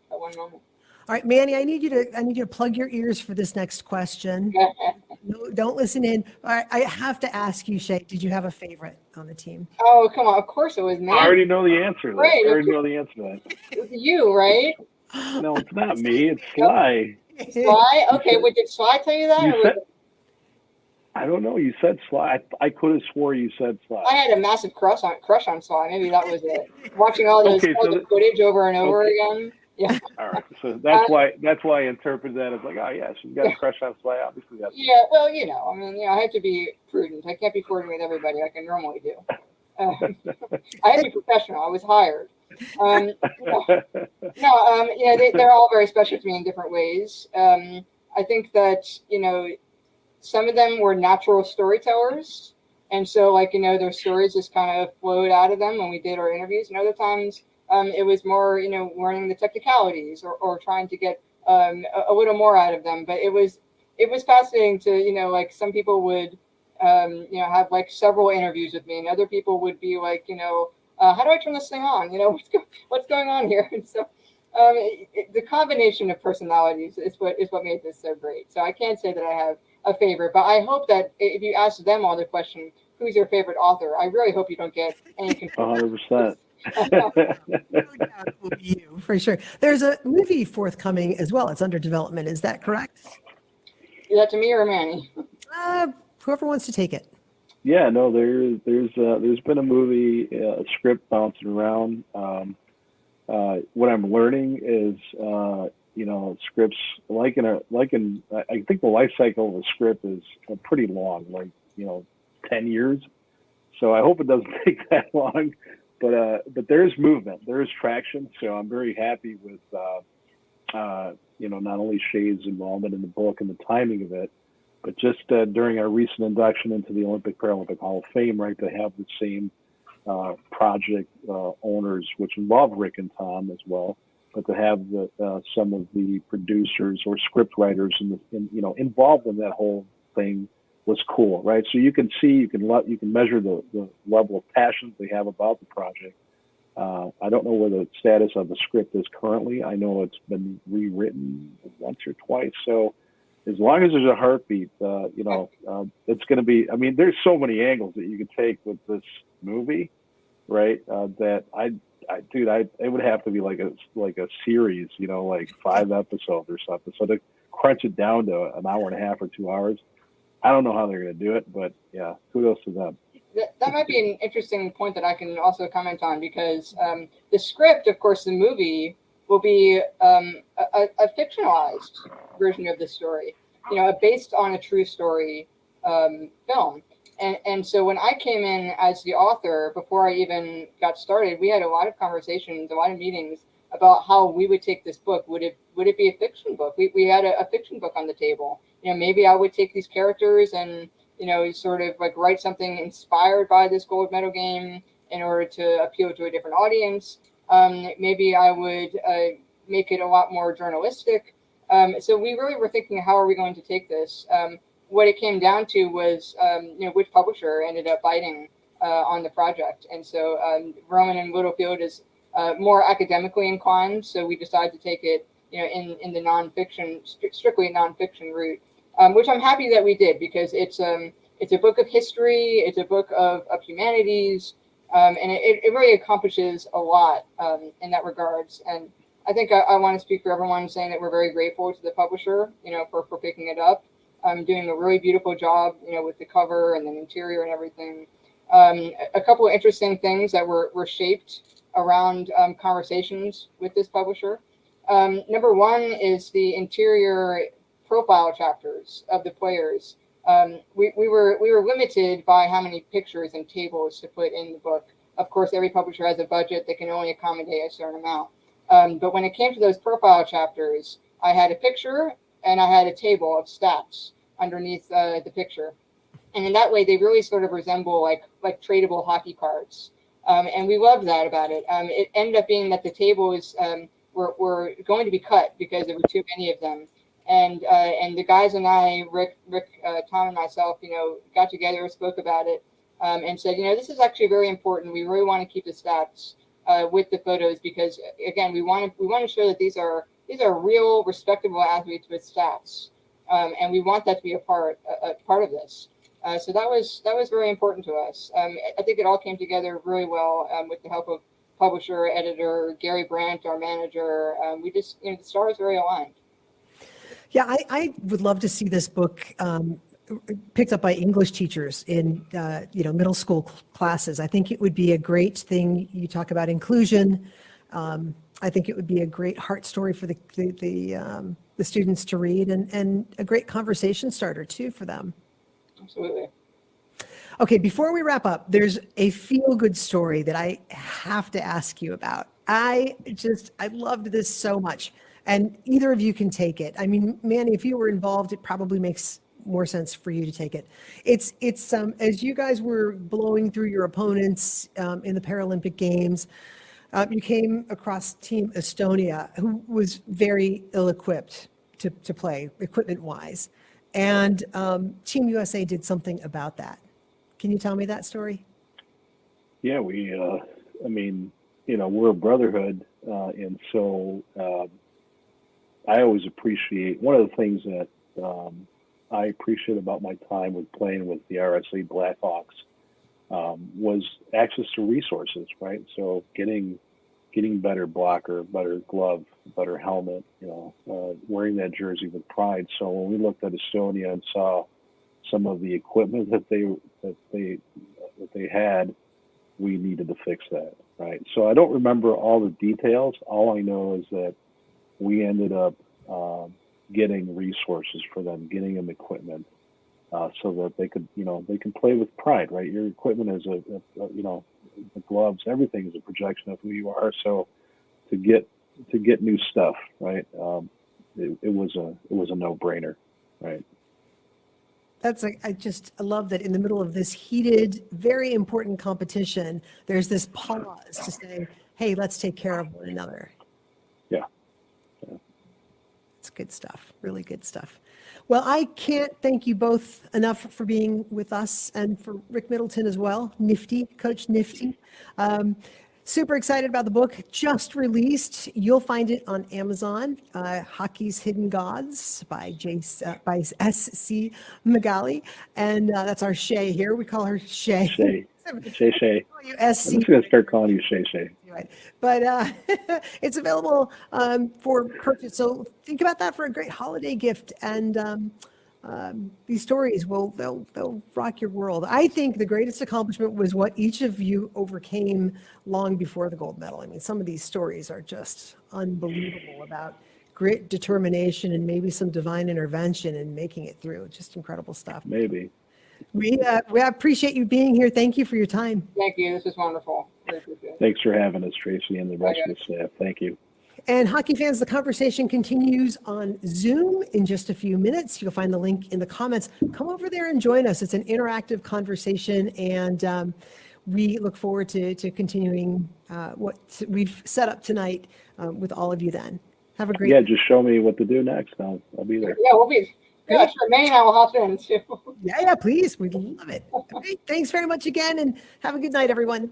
that one moment. All right, Manny, I need you to plug your ears for this next question. No, don't listen in. All right, I have to ask you, Shay, did you have a favorite on the team? Oh, come on. Of course it was me. I already know the answer to that. Right. I already know the answer to that. It's you, right? No, it's not me. It's Sly. Sly? Okay, did Sly tell you that? I don't know. You said Sly. I could have swore you said Sly. I had a massive crush on Sly. Maybe that was it. Watching all those footage over and over again. Yeah. All right. So that's why I interpreted that as like, oh yeah, she's got a crush on Sly. Obviously, that's. Yeah. Well, I have to be prudent. I can't be flirting with everybody like I normally do. I had to be professional. I was hired. They're all very special to me in different ways. I think that some of them were natural storytellers, and so their stories just kind of flowed out of them when we did our interviews, and other times. It was more, learning the technicalities or trying to get a little more out of them. But it was fascinating to, some people would, have like several interviews with me, and other people would be like, how do I turn this thing on? What's going on here? And so the combination of personalities is what made this so great. So I can't say that I have a favorite, but I hope that if you ask them all the question, who's your favorite author? I really hope you don't get any confusion. 100%. Will be you, for sure. There's a movie forthcoming as well. It's under development. Is that correct? Is that to me or Manny? Whoever wants to take it. Yeah, no, there's been a movie, a script bouncing around. What I'm learning is, scripts I think the life cycle of a script is pretty long, 10 years. So I hope it doesn't take that long. But there's movement, there is traction. So I'm very happy with, not only Shay's involvement in the book and the timing of it, but just during our recent induction into the Olympic Paralympic Hall of Fame, right, to have the same project owners, which involve Rick and Tom as well, but to have some of the producers or script writers involved in that whole thing was cool, right? So you can see, you can measure the level of passion they have about the project. I don't know where the status of the script is currently. I know it's been rewritten once or twice. So as long as there's a heartbeat, it's going to be. I mean, there's so many angles that you can take with this movie, right? That it would have to be like a series, like 5 episodes or something. So to crunch it down to an hour and a half or 2 hours. I don't know how they're going to do it, but yeah, kudos to them. That might be an interesting point that I can also comment on, because the script, of course, the movie will be a fictionalized version of the story, based on a true story film. And so when I came in as the author, before I even got started, we had a lot of conversations, a lot of meetings about how we would take this book. Would it be a fiction book? We had a fiction book on the table. Maybe I would take these characters and, sort of like write something inspired by this gold medal game in order to appeal to a different audience. Maybe I would make it a lot more journalistic. So we really were thinking, how are we going to take this? What it came down to was, which publisher ended up biting on the project. And so Rowman and Littlefield is more academically inclined, so we decided to take it, in the nonfiction, strictly nonfiction route, which I'm happy that we did, because it's a book of history, it's a book of humanities, and it really accomplishes a lot in that regards. And I think I want to speak for everyone saying that we're very grateful to the publisher, for picking it up, doing a really beautiful job, with the cover and the interior and everything. A couple of interesting things that were shaped around conversations with this publisher. Number one is the interior profile chapters of the players. We were limited by how many pictures and tables to put in the book. Of course, every publisher has a budget that can only accommodate a certain amount. But when it came to those profile chapters, I had a picture and I had a table of stats underneath the picture. And in that way, they really sort of resemble like tradable hockey cards. And we loved that about it. It ended up being that the tables were going to be cut because there were too many of them. And the guys and I, Rick, Tom, and myself, got together, spoke about it, and said, this is actually very important. We really want to keep the stats with the photos because, again, we want to show that these are real, respectable athletes with stats, and we want that to be a part of this. So that was very important to us. I think it all came together really well with the help of publisher, editor, Gary Brandt, our manager. We just, the stars very aligned. Yeah, I would love to see this book picked up by English teachers in middle school classes. I think it would be a great thing. You talk about inclusion. I think it would be a great heart story for the students to read, and a great conversation starter too for them. Absolutely. Okay, before we wrap up, there's a feel-good story that I have to ask you about. I loved this so much, and either of you can take it. I mean, Manny, if you were involved, it probably makes more sense for you to take it. It's as you guys were blowing through your opponents in the Paralympic Games, you came across Team Estonia, who was very ill-equipped to play, equipment-wise. And Team USA did something about that. Can you tell me that story? Yeah, we're a brotherhood, and so I always appreciate, one of the things that I appreciate about my time with playing with the RSA Blackhawks was access to resources, right? So getting better blocker, better glove, better helmet, wearing that jersey with pride. So when we looked at Estonia and saw some of the equipment that they had, we needed to fix that, right? So I don't remember all the details. All I know is that we ended up getting resources for them, getting them equipment, so that they can play with pride, right? Your equipment is the gloves, everything is a projection of who you are. So to get new stuff, right? It was a no-brainer, right? I love that in the middle of this heated, very important competition, there's this pause to say, hey, let's take care of one another. Yeah. It's good stuff, really good stuff. Well, I can't thank you both enough for being with us, and for Rick Middleton as well, Nifty, Coach Nifty. Super excited about the book, just released. You'll find it on Amazon, Hockey's Hidden Gods by S.C. Magali. And that's our Shay here. We call her Shay. Shay. I'm just going to start calling you Shay. Right. But it's available for purchase. So think about that for a great holiday gift. And these stories they'll rock your world. I think the greatest accomplishment was what each of you overcame long before the gold medal. I mean, some of these stories are just unbelievable about grit, determination, and maybe some divine intervention in making it through. Just incredible stuff. Maybe. We appreciate you being here. Thank you for your time. Thank you. This is wonderful. Really appreciate it. Thanks for having us, Tracy, and the rest of the staff. Thank you. And hockey fans, the conversation continues on Zoom in just a few minutes. You'll find the link in the comments. Come over there and join us. It's an interactive conversation, and we look forward to continuing what we've set up tonight with all of you then. Have a great. Yeah, just show me what to do next. I'll be there. Yeah, we'll be. Yeah, sure. May and I will hop in too. Yeah, please. We'd love it. Great. Thanks very much again, and have a good night, everyone.